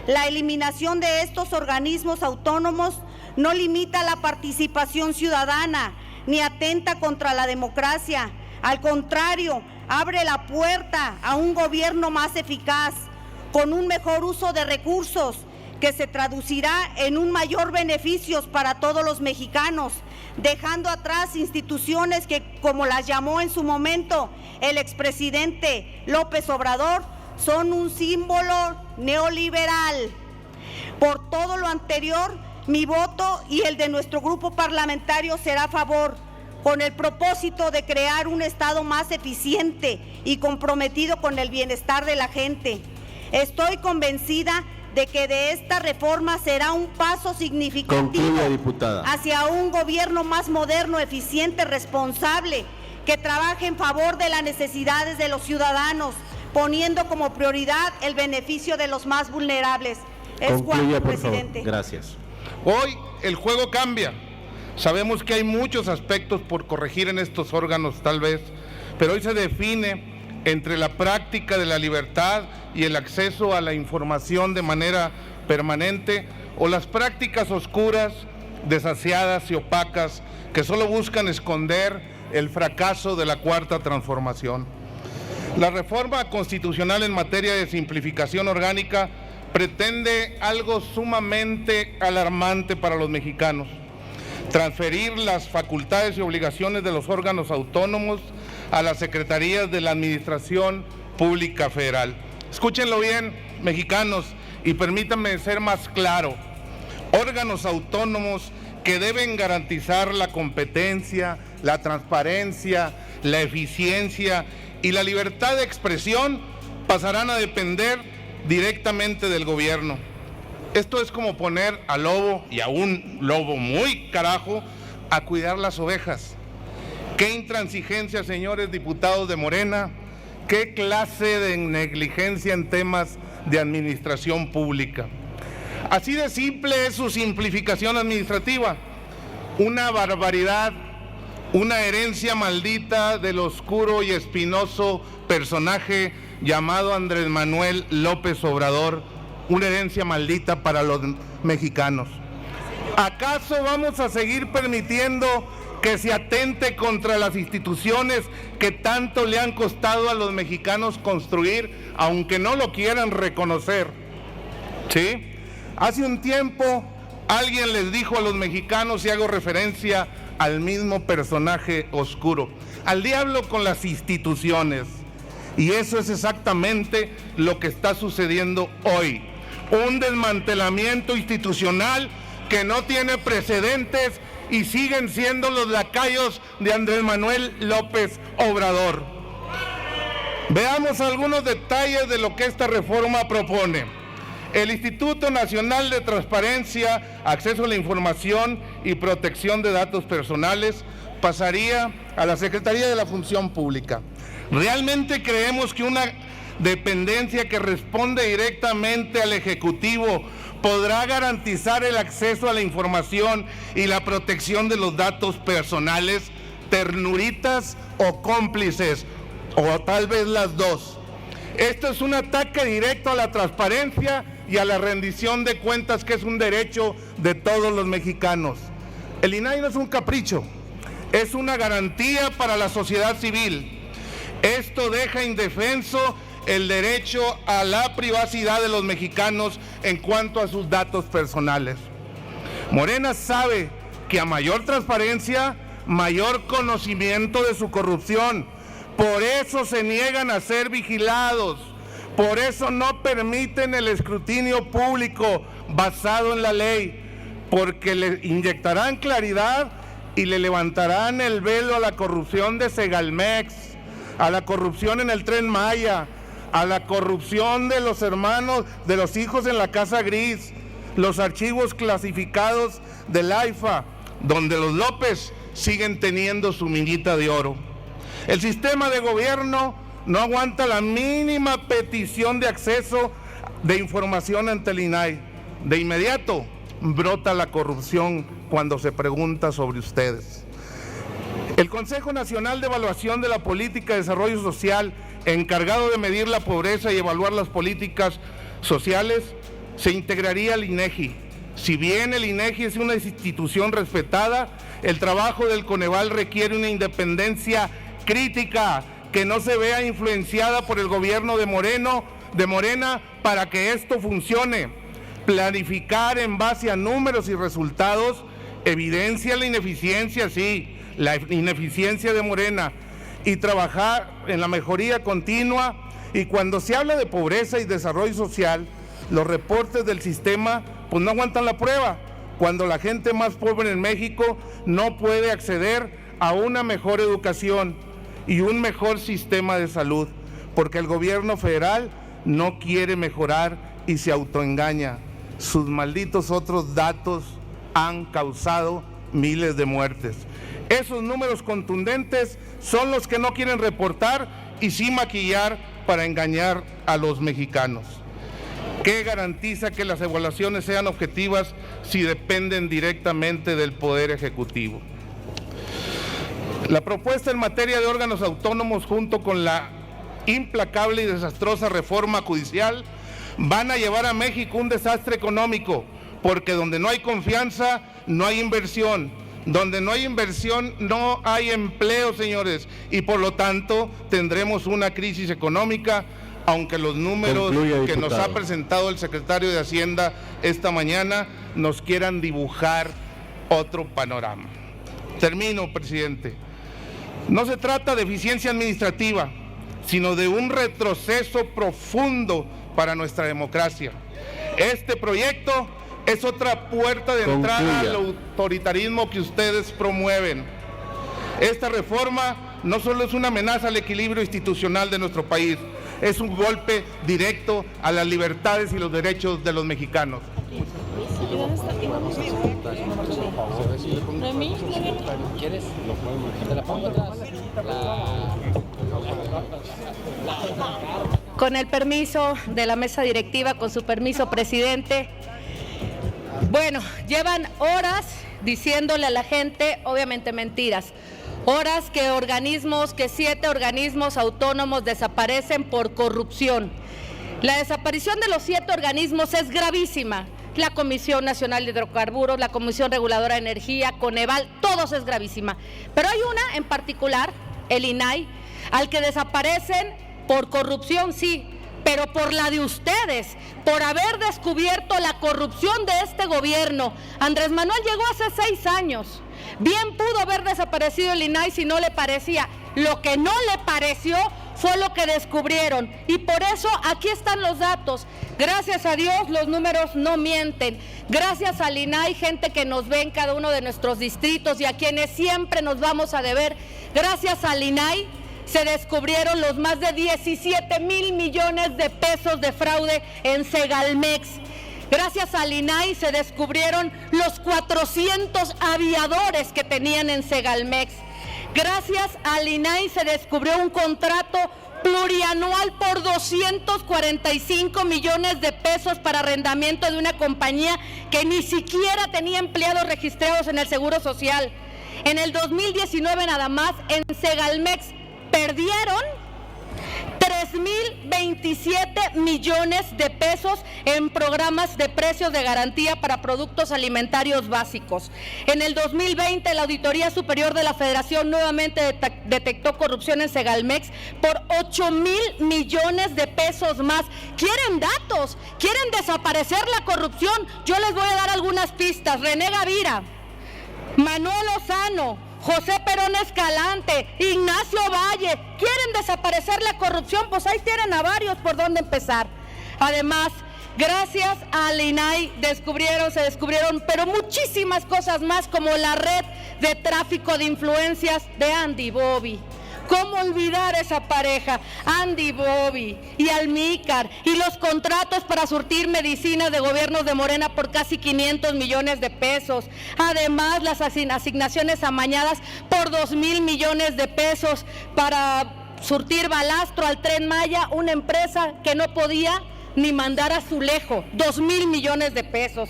La eliminación de estos organismos autónomos no limita la participación ciudadana ni atenta contra la democracia. Al contrario, abre la puerta a un gobierno más eficaz, con un mejor uso de recursos, que se traducirá en un mayor beneficio para todos los mexicanos, dejando atrás instituciones que, como las llamó en su momento el expresidente López Obrador, son un símbolo neoliberal. Por todo lo anterior, mi voto y el de nuestro grupo parlamentario será a favor, con el propósito de crear un Estado más eficiente y comprometido con el bienestar de la gente. Estoy convencida de que de esta reforma será un paso significativo
Concluya, diputada.
hacia un gobierno más moderno, eficiente, responsable, que trabaje en favor de las necesidades de los ciudadanos, poniendo como prioridad el beneficio de los más vulnerables. Es
Concluya,
cuanto,
por favor.
presidente.
Gracias.
Hoy el juego cambia. Sabemos que hay muchos aspectos por corregir en estos órganos tal vez, pero hoy se define entre la práctica de la libertad y el acceso a la información de manera permanente o las prácticas oscuras, desasiadas y opacas que solo buscan esconder el fracaso de la Cuarta Transformación. La reforma constitucional en materia de simplificación orgánica pretende algo sumamente alarmante para los mexicanos: transferir las facultades y obligaciones de los órganos autónomos a las secretarías de la Administración Pública Federal. Escúchenlo bien, mexicanos, y permítanme ser más claro. Órganos autónomos que deben garantizar la competencia, la transparencia, la eficiencia y la libertad de expresión pasarán a depender directamente del gobierno. Esto es como poner al lobo, y a un lobo muy carajo, a cuidar las ovejas. Qué intransigencia, señores diputados de Morena, qué clase de negligencia en temas de administración pública. Así de simple es su simplificación administrativa, una barbaridad, una herencia maldita del oscuro y espinoso personaje llamado Andrés Manuel López Obrador, una herencia maldita para los mexicanos. ¿Acaso vamos a seguir permitiendo que se atente contra las instituciones que tanto le han costado a los mexicanos construir, aunque no lo quieran reconocer? ¿Sí? Hace un tiempo alguien les dijo a los mexicanos, y hago referencia al mismo personaje oscuro, al diablo con las instituciones. Y eso es exactamente lo que está sucediendo hoy. Un desmantelamiento institucional que no tiene precedentes y siguen siendo los lacayos de Andrés Manuel López Obrador. Veamos algunos detalles de lo que esta reforma propone. El Instituto Nacional de Transparencia, Acceso a la Información y Protección de Datos Personales pasaría a la Secretaría de la Función Pública. Realmente creemos que una dependencia que responde directamente al Ejecutivo podrá garantizar el acceso a la información y la protección de los datos personales, ternuritas o cómplices, o tal vez las dos. Esto es un ataque directo a la transparencia y a la rendición de cuentas, que es un derecho de todos los mexicanos. El INAI no es un capricho, es una garantía para la sociedad civil. Esto deja indefenso el derecho a la privacidad de los mexicanos en cuanto a sus datos personales. Morena sabe que a mayor transparencia, mayor conocimiento de su corrupción. Por eso se niegan a ser vigilados. Por eso no permiten el escrutinio público basado en la ley, porque le inyectarán claridad y le levantarán el velo a la corrupción de Segalmex, a la corrupción en el Tren Maya, a la corrupción de los hermanos, de los hijos en la Casa Gris, los archivos clasificados del AIFA, donde los López siguen teniendo su minita de oro. El sistema de gobierno no aguanta la mínima petición de acceso de información ante el INAI. De inmediato brota la corrupción cuando se pregunta sobre ustedes. El Consejo Nacional de Evaluación de la Política de Desarrollo Social, encargado de medir la pobreza y evaluar las políticas sociales, se integraría al INEGI. Si bien el INEGI es una institución respetada, el trabajo del Coneval requiere una independencia crítica que no se vea influenciada por el gobierno de Morena para que esto funcione. Planificar en base a números y resultados evidencia la ineficiencia, sí, la ineficiencia de Morena, y trabajar en la mejoría continua. Y cuando se habla de pobreza y desarrollo social, los reportes del sistema pues no aguantan la prueba, cuando la gente más pobre en México no puede acceder a una mejor educación y un mejor sistema de salud, porque el gobierno federal no quiere mejorar
y se autoengaña. Sus malditos otros datos han causado miles de muertes. Esos números contundentes son los que no quieren reportar y sí maquillar para engañar a los mexicanos. ¿Qué garantiza que las evaluaciones sean objetivas si dependen directamente del Poder Ejecutivo? La propuesta en materia de órganos autónomos, junto con la implacable y desastrosa reforma judicial, van a llevar a México un desastre económico, porque donde no hay confianza, no hay inversión. Donde no hay inversión, no hay empleo, señores, y por lo tanto tendremos una crisis económica, aunque los números que nos ha presentado el secretario de Hacienda esta mañana nos quieran dibujar otro panorama. Termino, presidente. No se trata de eficiencia administrativa, sino de un retroceso profundo para nuestra democracia. Este proyecto es otra puerta de entrada al autoritarismo que ustedes promueven. Esta reforma no solo es una amenaza al equilibrio institucional de nuestro país, es un golpe directo a las libertades y los derechos de los mexicanos.
Con el permiso de la mesa directiva, con su permiso, presidente. Bueno, llevan horas diciéndole a la gente, obviamente mentiras, horas que 7 organismos autónomos desaparecen por corrupción. La desaparición de los 7 organismos es gravísima. La Comisión Nacional de Hidrocarburos, la Comisión Reguladora de Energía, Coneval, todos es gravísima. Pero hay una en particular, el INAI, al que desaparecen por corrupción, sí, pero por la de ustedes, por haber descubierto la corrupción de este gobierno. Andrés Manuel llegó hace 6 años. Bien pudo haber desaparecido el INAI si no le parecía. Lo que no le pareció fue lo que descubrieron. Y por eso aquí están los datos. Gracias a Dios los números no mienten. Gracias al INAI, gente que nos ve en cada uno de nuestros distritos y a quienes siempre nos vamos a deber. Gracias al INAI se descubrieron los más de 17,000 millones de pesos de fraude en Segalmex. Gracias al INAI se descubrieron los 400 aviadores que tenían en Segalmex. Gracias al INAI se descubrió un contrato plurianual por 245 millones de pesos para arrendamiento de una compañía que ni siquiera tenía empleados registrados en el Seguro Social. En el 2019 nada más en Segalmex perdieron 3,027 millones de pesos en programas de precios de garantía para productos alimentarios básicos. En el 2020 la Auditoría Superior de la Federación nuevamente detectó corrupción en Segalmex por 8,000 millones de pesos más. ¿Quieren datos? ¿Quieren desaparecer la corrupción? Yo les voy a dar algunas pistas. René Gavira, Manuel Lozano, José Perón Escalante, Ignacio Valle, ¿quieren desaparecer la corrupción? Pues ahí tienen a varios por dónde empezar. Además, gracias al INAI se descubrieron, pero muchísimas cosas más, como la red de tráfico de influencias de Andy Bobby. ¿Cómo olvidar esa pareja? Andy Bobby y Almícar, y los contratos para surtir medicinas de gobiernos de Morena por casi 500 millones de pesos. Además, las asignaciones amañadas por 2,000 millones de pesos para surtir balastro al Tren Maya, una empresa que no podía ni mandar azulejo, 2,000 millones de pesos.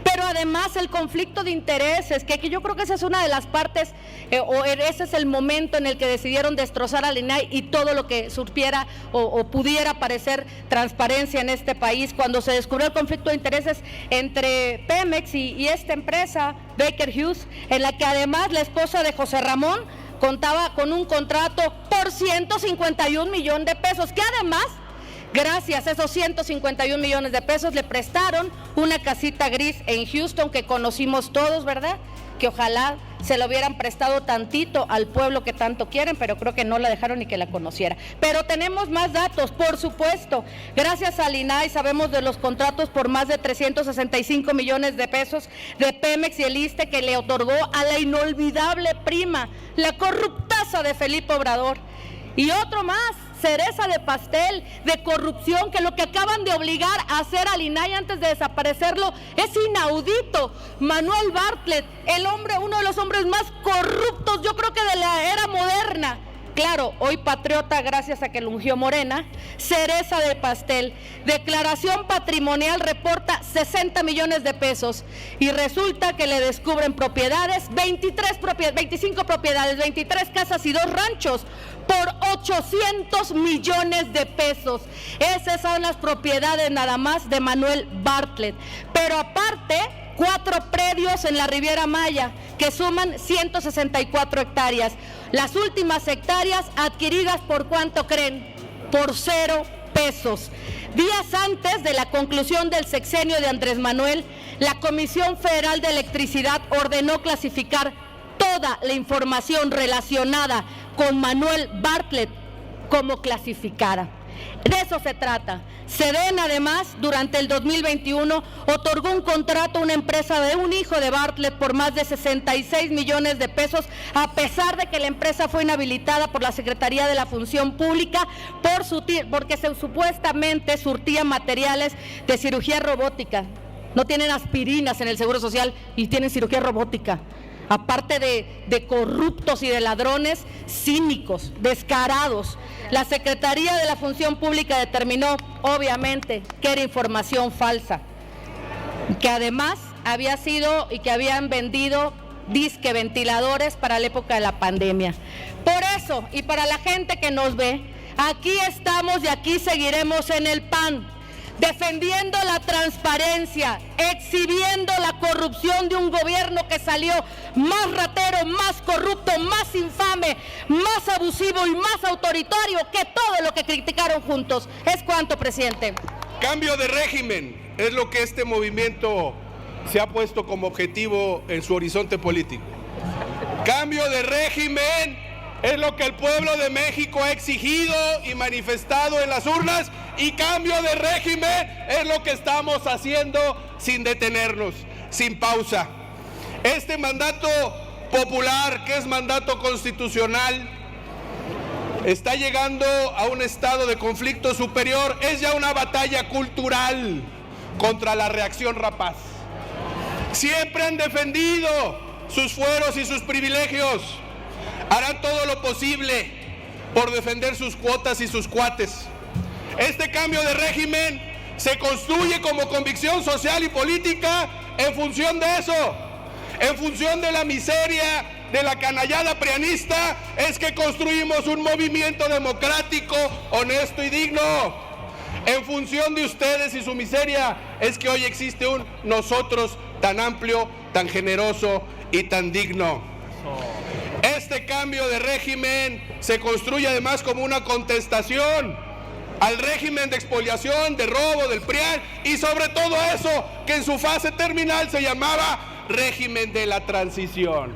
Pero además el conflicto de intereses, que yo creo que esa es una de las partes, ese es el momento en el que decidieron destrozar al INAI y todo lo que surgiera o pudiera parecer transparencia en este país, cuando se descubrió el conflicto de intereses entre Pemex y esta empresa, Baker Hughes, en la que además la esposa de José Ramón contaba con un contrato por 151 millones de pesos, que además, gracias a esos 151 millones de pesos, le prestaron una casita gris en Houston que conocimos todos, ¿verdad? Que ojalá se lo hubieran prestado tantito al pueblo que tanto quieren, pero creo que no la dejaron ni que la conociera. Pero tenemos más datos, por supuesto. Gracias al INAI sabemos de los contratos por más de 365 millones de pesos de Pemex y el ISSSTE que le otorgó a la inolvidable prima, la corruptaza de Felipe Obrador. Y otro más, cereza de pastel de corrupción, que lo que acaban de obligar a hacer al INAI antes de desaparecerlo es inaudito. Manuel Bartlett, el hombre, uno de los hombres más corruptos, yo creo que de la era moderna. Claro, hoy patriota gracias a que lo ungió Morena, cereza de pastel. Declaración patrimonial reporta 60 millones de pesos y resulta que le descubren propiedades, 25 propiedades, 23 casas y 2 ranchos por 800 millones de pesos. Esas son las propiedades nada más de Manuel Bartlett. Pero aparte, 4 predios en la Riviera Maya que suman 164 hectáreas. Las últimas hectáreas adquiridas ¿por cuánto creen? Por 0 pesos. Días antes de la conclusión del sexenio de Andrés Manuel, la Comisión Federal de Electricidad ordenó clasificar toda la información relacionada con Manuel Bartlett como clasificada. De eso se trata. Sedena, además, durante el 2021 otorgó un contrato a una empresa de un hijo de Bartlett por más de 66 millones de pesos, a pesar de que la empresa fue inhabilitada por la Secretaría de la Función Pública porque supuestamente surtía materiales de cirugía robótica. No tienen aspirinas en el Seguro Social y tienen cirugía robótica. Aparte de corruptos y de ladrones cínicos, descarados. La Secretaría de la Función Pública determinó, obviamente, que era información falsa, que además había sido y que habían vendido disque ventiladores para la época de la pandemia. Por eso, y para la gente que nos ve, aquí estamos y aquí seguiremos en el PAN, defendiendo la transparencia, exhibiendo la corrupción de un gobierno que salió más ratero, más corrupto, más infame, más abusivo y más autoritario que todo lo que criticaron juntos. ¿Es cuánto, presidente?
Cambio de régimen es lo que este movimiento se ha puesto como objetivo en su horizonte político. Cambio de régimen es lo que el pueblo de México ha exigido y manifestado en las urnas, y cambio de régimen es lo que estamos haciendo sin detenernos, sin pausa. Este mandato popular, que es mandato constitucional, está llegando a un estado de conflicto superior. Es ya una batalla cultural contra la reacción rapaz. Siempre han defendido sus fueros y sus privilegios. Harán todo lo posible por defender sus cuotas y sus cuates. Este cambio de régimen se construye como convicción social y política en función de eso, en función de la miseria de la canallada prianista, es que construimos un movimiento democrático, honesto y digno. En función de ustedes y su miseria es que hoy existe un nosotros tan amplio, tan generoso y tan digno. Este cambio de régimen se construye además como una contestación al régimen de expoliación, de robo, del PRIAN, y sobre todo eso que en su fase terminal se llamaba régimen de la transición,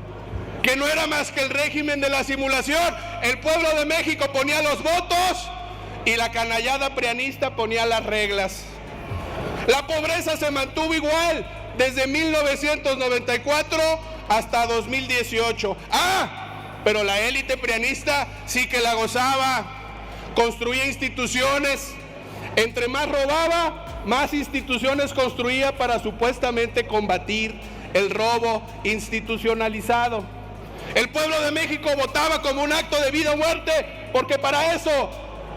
que no era más que el régimen de la simulación. El pueblo de México ponía los votos y la canallada prianista ponía las reglas. La pobreza se mantuvo igual desde 1994 hasta 2018. Pero la élite prianista sí que la gozaba. Construía instituciones. Entre más robaba, más instituciones construía para supuestamente combatir el robo institucionalizado. El pueblo de México votaba como un acto de vida o muerte, porque para eso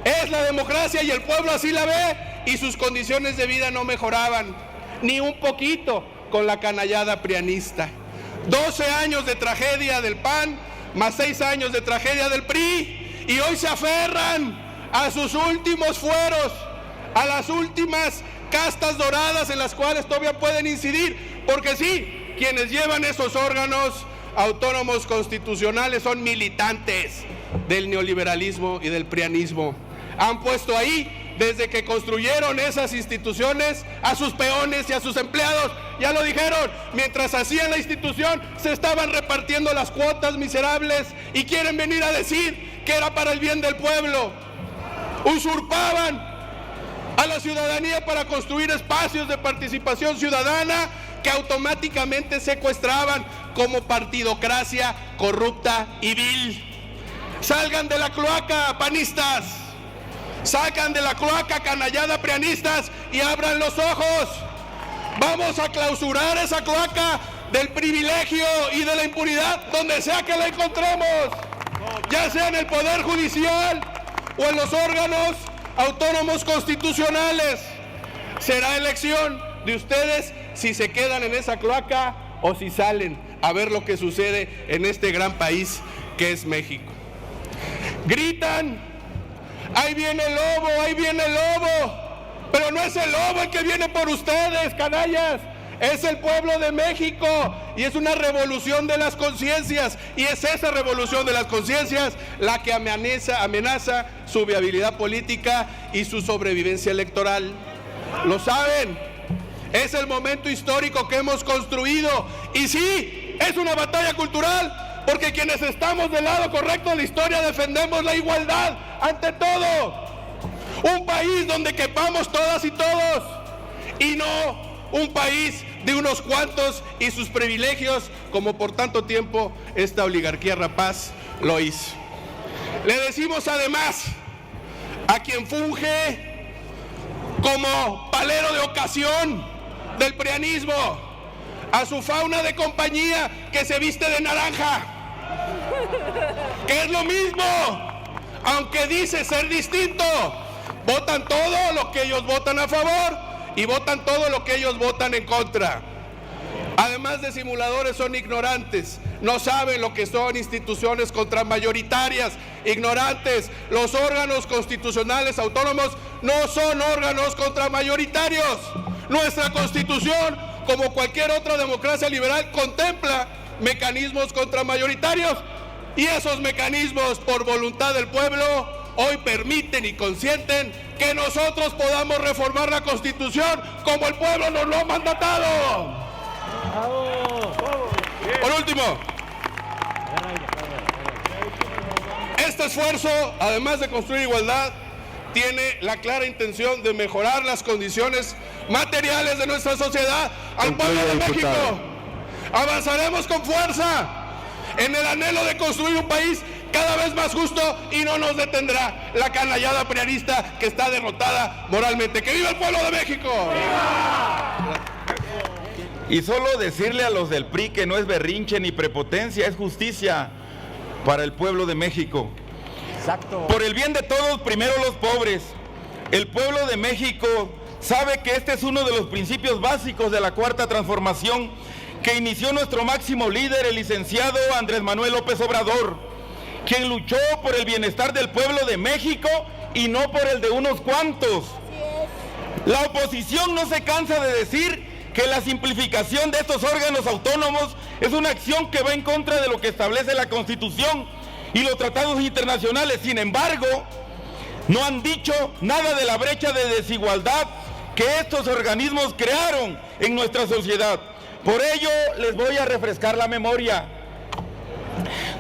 es la democracia, y el pueblo así la ve, y sus condiciones de vida no mejoraban ni un poquito con la canallada prianista. 12 años de tragedia del PAN, más 6 años de tragedia del PRI, y hoy se aferran a sus últimos fueros, a las últimas castas doradas en las cuales todavía pueden incidir, porque sí, quienes llevan esos órganos autónomos constitucionales son militantes del neoliberalismo y del prianismo. Han puesto ahí, desde que construyeron esas instituciones, a sus peones y a sus empleados. Ya lo dijeron, mientras hacían la institución se estaban repartiendo las cuotas miserables, y quieren venir a decir que era para el bien del pueblo. Usurpaban a la ciudadanía para construir espacios de participación ciudadana que automáticamente secuestraban como partidocracia corrupta y vil. Salgan de la cloaca, panistas. Sacan de la cloaca canallada prianistas y abran los ojos. Vamos a clausurar esa cloaca del privilegio y de la impunidad donde sea que la encontremos, ya sea en el Poder Judicial o en los órganos autónomos constitucionales. Será elección de ustedes si se quedan en esa cloaca o si salen a ver lo que sucede en este gran país que es México. Gritan, ahí viene el lobo, ahí viene el lobo, pero no es el lobo el que viene por ustedes, canallas. Es el pueblo de México y es una revolución de las conciencias, y es esa revolución de las conciencias la que amenaza su viabilidad política y su sobrevivencia electoral. Lo saben, es el momento histórico que hemos construido, y sí, es una batalla cultural, porque quienes estamos del lado correcto de la historia defendemos la igualdad ante todo. Un país donde quepamos todas y todos, y no un país de unos cuantos y sus privilegios, como por tanto tiempo esta oligarquía rapaz lo hizo. Le decimos además a quien funge como palero de ocasión del prianismo, a su fauna de compañía que se viste de naranja, que es lo mismo, aunque dice ser distinto. Votan todo lo que ellos votan a favor y votan todo lo que ellos votan en contra. Además de simuladores, son ignorantes, no saben lo que son instituciones contramayoritarias, ignorantes. Los órganos constitucionales autónomos no son órganos contramayoritarios. Nuestra Constitución, como cualquier otra democracia liberal, contempla mecanismos contramayoritarios, y esos mecanismos, por voluntad del pueblo, hoy permiten y consienten que nosotros podamos reformar la Constitución como el pueblo nos lo ha mandatado. Por último, este esfuerzo, además de construir igualdad, tiene la clara intención de mejorar las condiciones materiales de nuestra sociedad al pueblo de México. Avanzaremos con fuerza en el anhelo de construir un país cada vez más justo, y no nos detendrá la canallada prianista que está derrotada moralmente. ¡Que viva el pueblo de México! ¡Viva!
Y solo decirle a los del PRI que no es berrinche ni prepotencia, es justicia para el pueblo de México. Exacto. Por el bien de todos, primero los pobres. El pueblo de México sabe que este es uno de los principios básicos de la Cuarta Transformación que inició nuestro máximo líder, el licenciado Andrés Manuel López Obrador, quien luchó por el bienestar del pueblo de México y no por el de unos cuantos. La oposición no se cansa de decir que la simplificación de estos órganos autónomos es una acción que va en contra de lo que establece la Constitución y los tratados internacionales. Sin embargo, no han dicho nada de la brecha de desigualdad que estos organismos crearon en nuestra sociedad. Por ello, les voy a refrescar la memoria.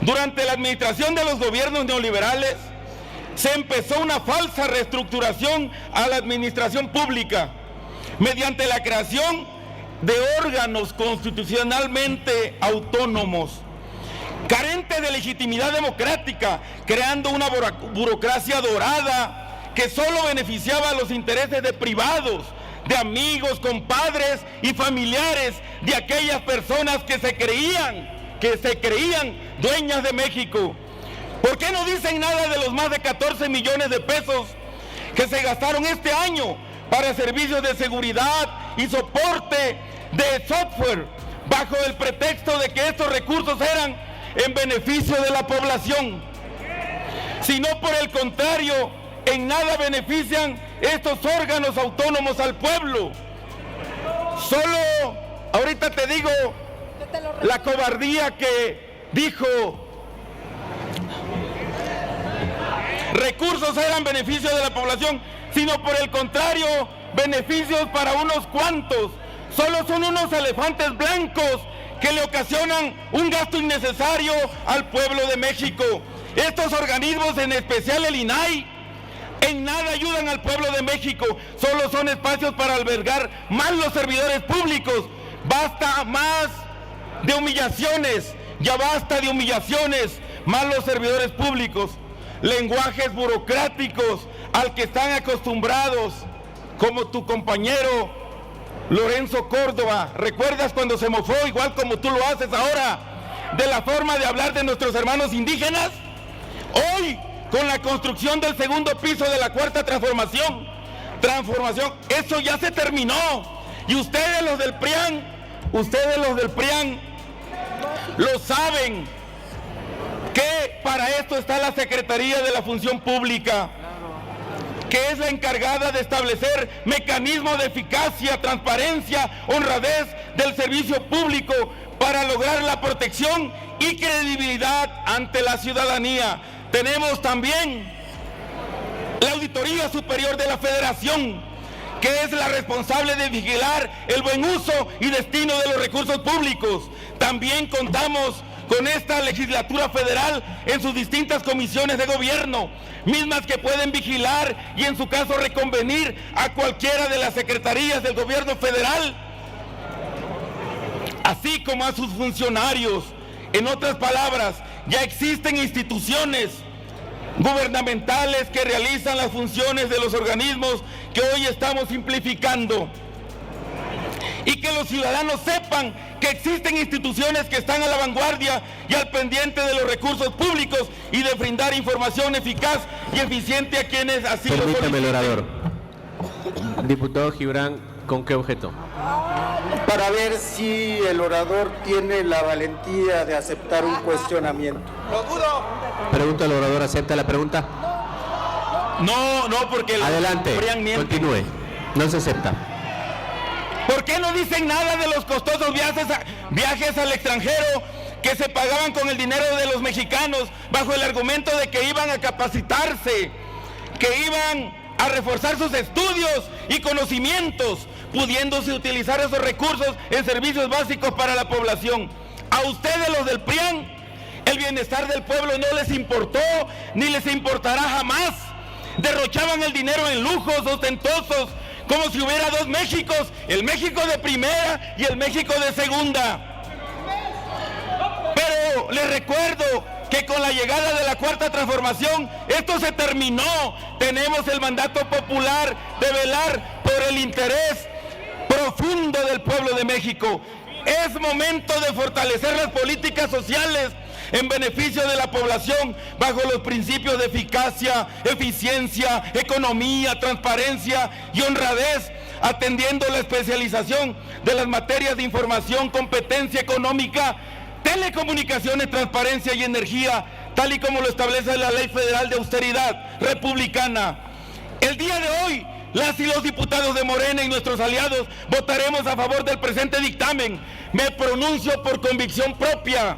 Durante la administración de los gobiernos neoliberales, se empezó una falsa reestructuración a la administración pública mediante la creación de órganos constitucionalmente autónomos, carentes de legitimidad democrática, creando una burocracia dorada que solo beneficiaba a los intereses de privados, de amigos, compadres y familiares de aquellas personas que se creían dueñas de México. ¿Por qué no dicen nada de los más de 14 millones de pesos que se gastaron este año para servicios de seguridad y soporte de software, bajo el pretexto de que estos recursos eran en beneficio de la población? Sino por el contrario, en nada benefician estos órganos autónomos al pueblo. Solo, ahorita te digo, la cobardía que dijo recursos eran beneficio de la población, sino por el contrario, beneficios para unos cuantos. Solo son unos elefantes blancos que le ocasionan un gasto innecesario al pueblo de México. Estos organismos, en especial el INAI, en nada ayudan al pueblo de México, solo son espacios para albergar más los servidores públicos. Basta más de humillaciones, ya basta de humillaciones, más los servidores públicos, lenguajes burocráticos, al que están acostumbrados, como tu compañero Lorenzo Córdoba. ¿Recuerdas cuando se mofó, igual como tú lo haces ahora, de la forma de hablar de nuestros hermanos indígenas? Hoy, con la construcción del segundo piso de la Cuarta Transformación, eso ya se terminó. Y ustedes los del PRIAN lo saben, que para esto está la Secretaría de la Función Pública, que es la encargada de establecer mecanismos de eficacia, transparencia, honradez del servicio público para lograr la protección y credibilidad ante la ciudadanía. Tenemos también la Auditoría Superior de la Federación, que es la responsable de vigilar el buen uso y destino de los recursos públicos. También contamos con esta legislatura federal en sus distintas comisiones de gobierno, mismas que pueden vigilar y en su caso reconvenir a cualquiera de las secretarías del gobierno federal, así como a sus funcionarios. En otras palabras, ya existen instituciones gubernamentales que realizan las funciones de los organismos que hoy estamos simplificando, y que los ciudadanos sepan que existen instituciones que están a la vanguardia y al pendiente de los recursos públicos y de brindar información eficaz y eficiente a quienes así lo soliciten.
Permítame, el orador. Diputado Gibran, ¿con qué objeto?
Para ver si el orador tiene la valentía de aceptar un cuestionamiento.
¡Lo dudo!
Pregunta al orador, ¿acepta la pregunta?
No, porque
adelante, continúe. No se acepta.
¿Por qué no dicen nada de los costosos viajes al extranjero que se pagaban con el dinero de los mexicanos bajo el argumento de que iban a capacitarse, que iban a reforzar sus estudios y conocimientos, pudiéndose utilizar esos recursos en servicios básicos para la población? A ustedes, los del PRIAN, el bienestar del pueblo no les importó, ni les importará jamás. Derrochaban el dinero en lujos ostentosos, como si hubiera dos Méxicos, el México de primera y el México de segunda. Pero les recuerdo que con la llegada de la Cuarta Transformación, esto se terminó. Tenemos el mandato popular de velar por el interés profundo del pueblo de México. Es momento de fortalecer las políticas sociales en beneficio de la población bajo los principios de eficacia, eficiencia, economía, transparencia y honradez, atendiendo la especialización de las materias de información, competencia económica, telecomunicaciones, transparencia y energía, tal y como lo establece la Ley Federal de Austeridad Republicana. El día de hoy, las y los diputados de Morena y nuestros aliados votaremos a favor del presente dictamen. Me pronuncio por convicción propia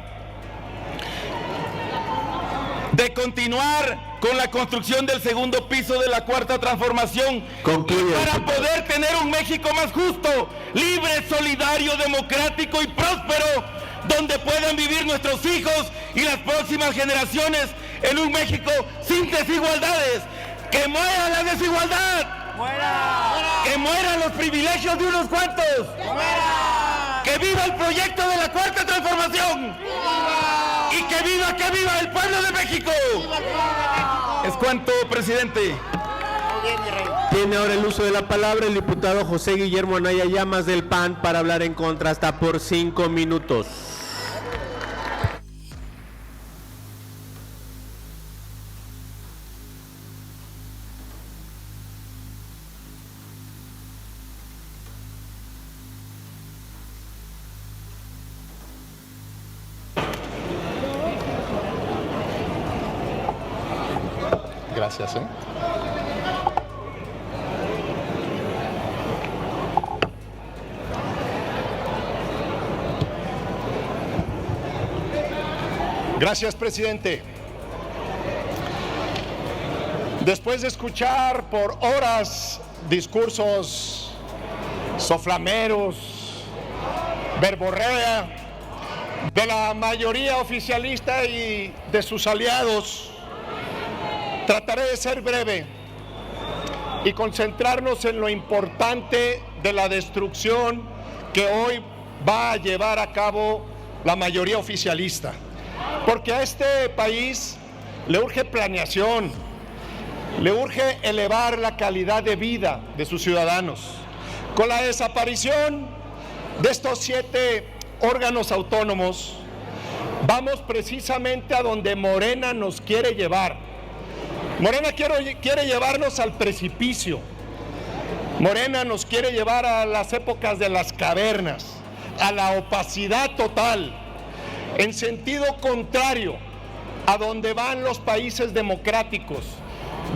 de continuar con la construcción del segundo piso de la Cuarta Transformación.
Concluye.
Para poder tener un México más justo, libre, solidario, democrático y próspero, donde puedan vivir nuestros hijos y las próximas generaciones en un México sin desigualdades. ¡Que muera la desigualdad! ¡Muera! ¡Que mueran los privilegios de unos cuantos! ¡Muera! ¡Que viva el proyecto de la Cuarta Transformación! ¡Viva! ¡Y que viva el pueblo de México! ¡Viva! Es cuanto, presidente.
Tiene ahora el uso de la palabra el diputado José Guillermo Anaya Llamas del PAN para hablar en contra hasta por 5 minutos.
Gracias. Gracias, presidente. Después de escuchar por horas discursos soflameros, verborrea de la mayoría oficialista y de sus aliados, trataré de ser breve y concentrarnos en lo importante de la destrucción que hoy va a llevar a cabo la mayoría oficialista. Porque a este país le urge planeación,
Le urge elevar la calidad de vida de sus ciudadanos. Con la desaparición de estos 7 órganos autónomos, vamos precisamente a donde Morena nos quiere llevar. Morena quiere llevarnos al precipicio. Morena nos quiere llevar a las épocas de las cavernas, a la opacidad total, en sentido contrario a donde van los países democráticos,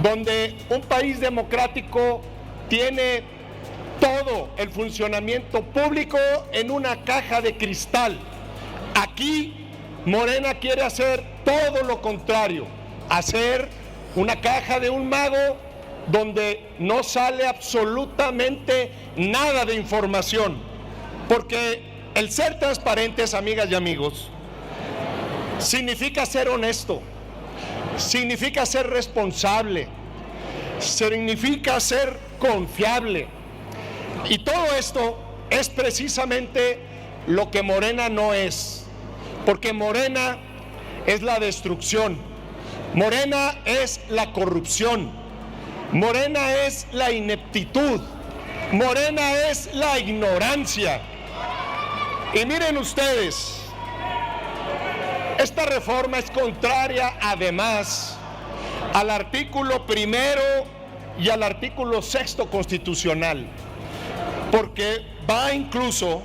donde un país democrático tiene todo el funcionamiento público en una caja de cristal. Aquí Morena quiere hacer todo lo contrario, hacer una caja de un mago donde no sale absolutamente nada de información, porque el ser transparentes, amigas y amigos, significa ser honesto, significa ser responsable, significa ser confiable. Y todo esto es precisamente lo que Morena no es, porque Morena es la destrucción, Morena es la corrupción, Morena es la ineptitud, Morena es la ignorancia. Y miren ustedes, esta reforma es contraria además al artículo 1 y al artículo 6 constitucional, porque va incluso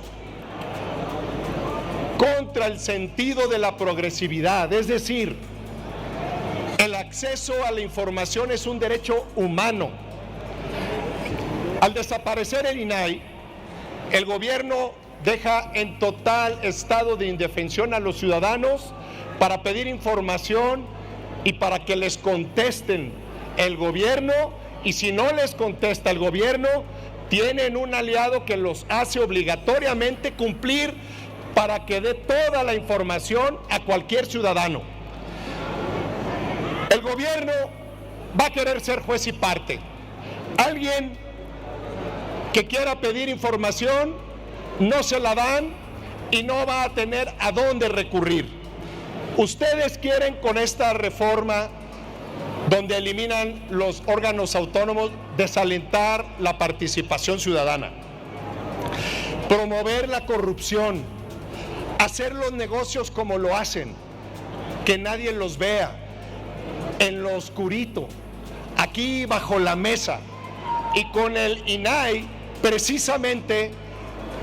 contra el sentido de la progresividad, es decir, el acceso a la información es un derecho humano. Al desaparecer el INAI, el gobierno deja en total estado de indefensión a los ciudadanos para pedir información y para que les contesten el gobierno, y si no les contesta el gobierno, tienen un aliado que los hace obligatoriamente cumplir para que dé toda la información a cualquier ciudadano. El gobierno va a querer ser juez y parte. Alguien que quiera pedir información no se la dan y no va a tener a dónde recurrir. Ustedes quieren con esta reforma, donde eliminan los órganos autónomos, desalentar la participación ciudadana, promover la corrupción, hacer los negocios como lo hacen, que nadie los vea, en lo oscurito, aquí bajo la mesa. Y con el INAI, precisamente,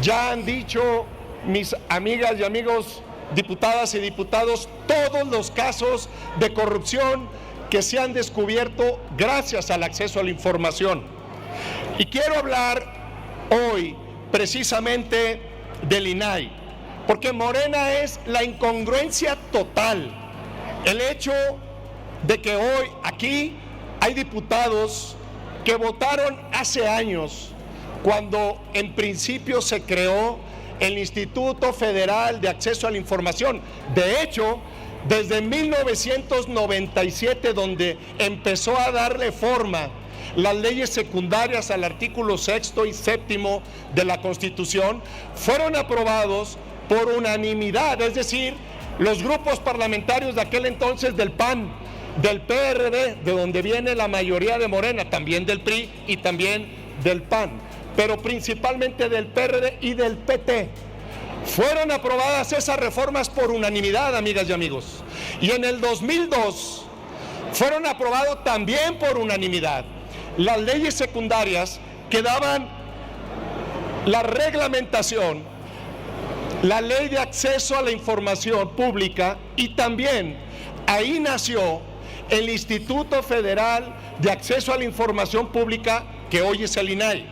ya han dicho mis amigas y amigos diputadas y diputados todos los casos de corrupción que se han descubierto gracias al acceso a la información. Y quiero hablar hoy precisamente del INAI, porque Morena es la incongruencia total. El hecho de que hoy aquí hay diputados que votaron hace años, cuando en principio se creó el Instituto Federal de Acceso a la Información. De hecho, desde 1997, donde empezó a darle forma las leyes secundarias al artículo 6 y 7 de la Constitución, fueron aprobados por unanimidad, es decir, los grupos parlamentarios de aquel entonces del PAN, del PRD, de donde viene la mayoría de Morena, también del PRI y también del PAN, pero principalmente del PRD y del PT. Fueron aprobadas esas reformas por unanimidad, amigas y amigos. Y en el 2002 fueron aprobados también por unanimidad las leyes secundarias que daban la reglamentación, la ley de acceso a la información pública, y también ahí nació el Instituto Federal de Acceso a la Información Pública, que hoy es el INAI.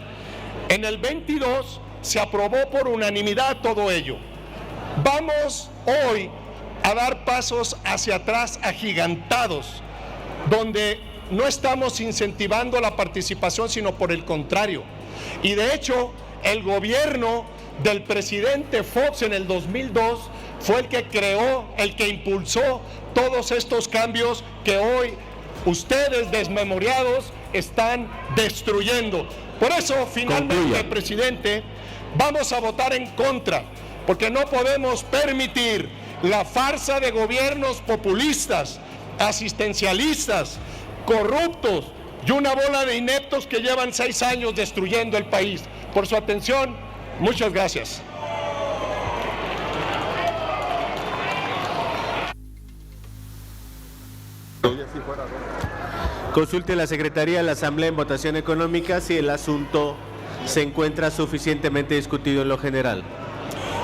En el 22 se aprobó por unanimidad todo ello. Vamos hoy a dar pasos hacia atrás agigantados, donde no estamos incentivando la participación, sino por el contrario. Y de hecho, el gobierno del presidente Fox en el 2002 fue el que creó, el que impulsó todos estos cambios que hoy ustedes, desmemoriados, están destruyendo. Por eso, finalmente, presidente, vamos a votar en contra, porque no podemos permitir la farsa de gobiernos populistas, asistencialistas, corruptos, y una bola de ineptos que llevan 6 años destruyendo el país. Por su atención, muchas gracias.
Consulte la Secretaría de la Asamblea en votación económica si el asunto se encuentra suficientemente discutido en lo general.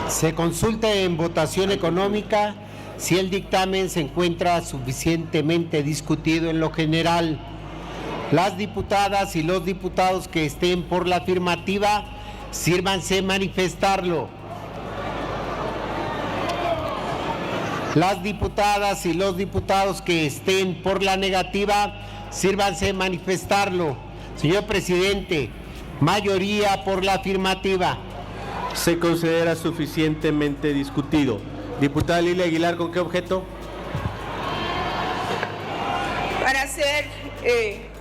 Se consulta en votación económica si el dictamen se encuentra suficientemente discutido en lo general. Las diputadas y los diputados que estén por la afirmativa, sírvanse manifestarlo. Las diputadas y los diputados que estén por la negativa, sírvanse manifestarlo. Señor presidente, mayoría por la afirmativa.
Se considera suficientemente discutido. Diputada Lilia Aguilar, ¿con qué objeto?
Para hacer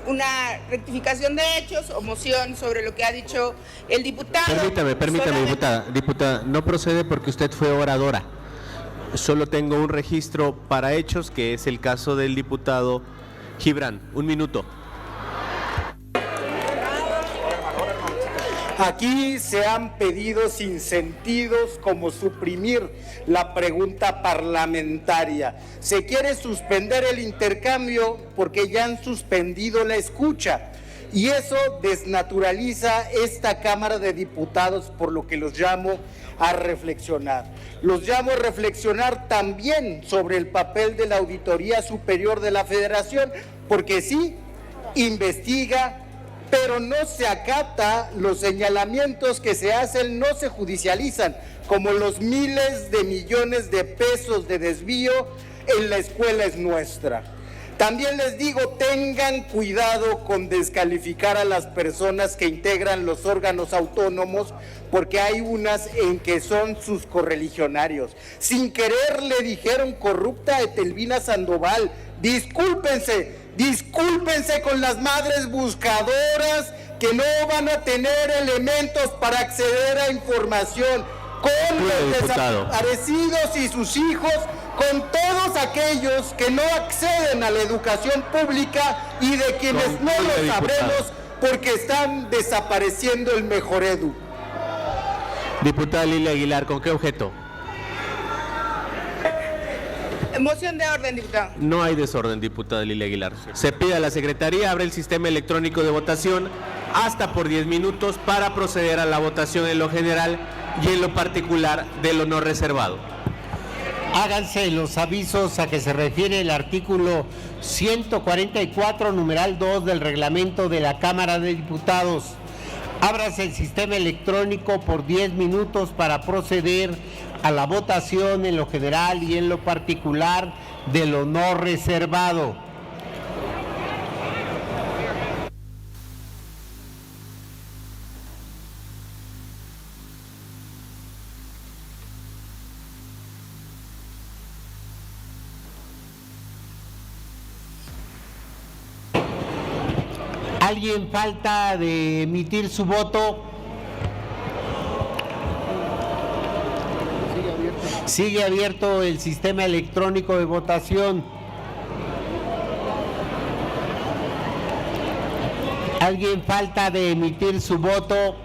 una rectificación de hechos o moción sobre lo que ha dicho el diputado.
Permítame, diputada, no procede porque usted fue oradora. Solo tengo un registro para hechos, que es el caso del diputado Gibran. 1 minuto.
Aquí se han pedido sinsentidos como suprimir la pregunta parlamentaria. Se quiere suspender el intercambio porque ya han suspendido la escucha. Y eso desnaturaliza esta Cámara de Diputados, por lo que los llamo a reflexionar. Los llamo a reflexionar también sobre el papel de la Auditoría Superior de la Federación, porque sí, investiga, pero no se acata, los señalamientos que se hacen no se judicializan, como los miles de millones de pesos de desvío en La Escuela Es Nuestra. También les digo, tengan cuidado con descalificar a las personas que integran los órganos autónomos, porque hay unas en que son sus correligionarios. Sin querer le dijeron corrupta a Etelvina Sandoval. Discúlpense con las madres buscadoras que no van a tener elementos para acceder a información, con los desaparecidos y sus hijos, con todos aquellos que no acceden a la educación pública y de quienes no lo sabremos porque están desapareciendo el mejor edu.
Diputada Lilia Aguilar, ¿con qué objeto?
Moción de orden, diputado.
No hay desorden, diputada Lilia Aguilar. Se pide a la Secretaría abre el sistema electrónico de votación hasta por 10 minutos para proceder a la votación en lo general y en lo particular de lo no reservado.
Háganse los avisos a que se refiere el artículo 144, numeral 2 del reglamento de la Cámara de Diputados. Ábrase el sistema electrónico por 10 minutos para proceder a la votación en lo general y en lo particular de lo no reservado. ¿Alguien falta de emitir su voto? Sigue abierto el sistema electrónico de votación. ¿Alguien falta de emitir su voto?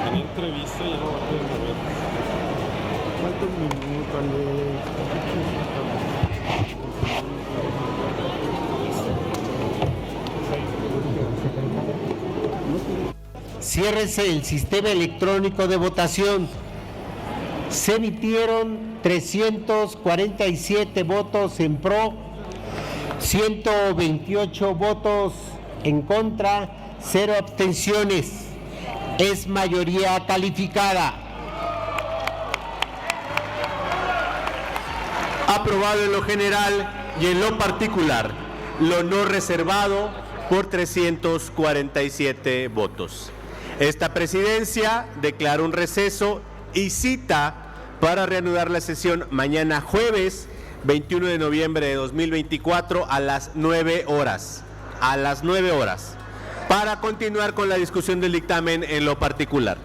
En entrevista ya no va a poder mover. Falta un minuto,
Ciérrese el sistema electrónico de votación. Se emitieron 347 votos en pro, 128 votos en contra, 0 abstenciones. Es mayoría calificada.
Aprobado en lo general y en lo particular, lo no reservado por 347 votos. Esta presidencia declara un receso y cita para reanudar la sesión mañana jueves 21 de noviembre de 2024 a las 9 horas. A las 9 horas. Para continuar con la discusión del dictamen en lo particular.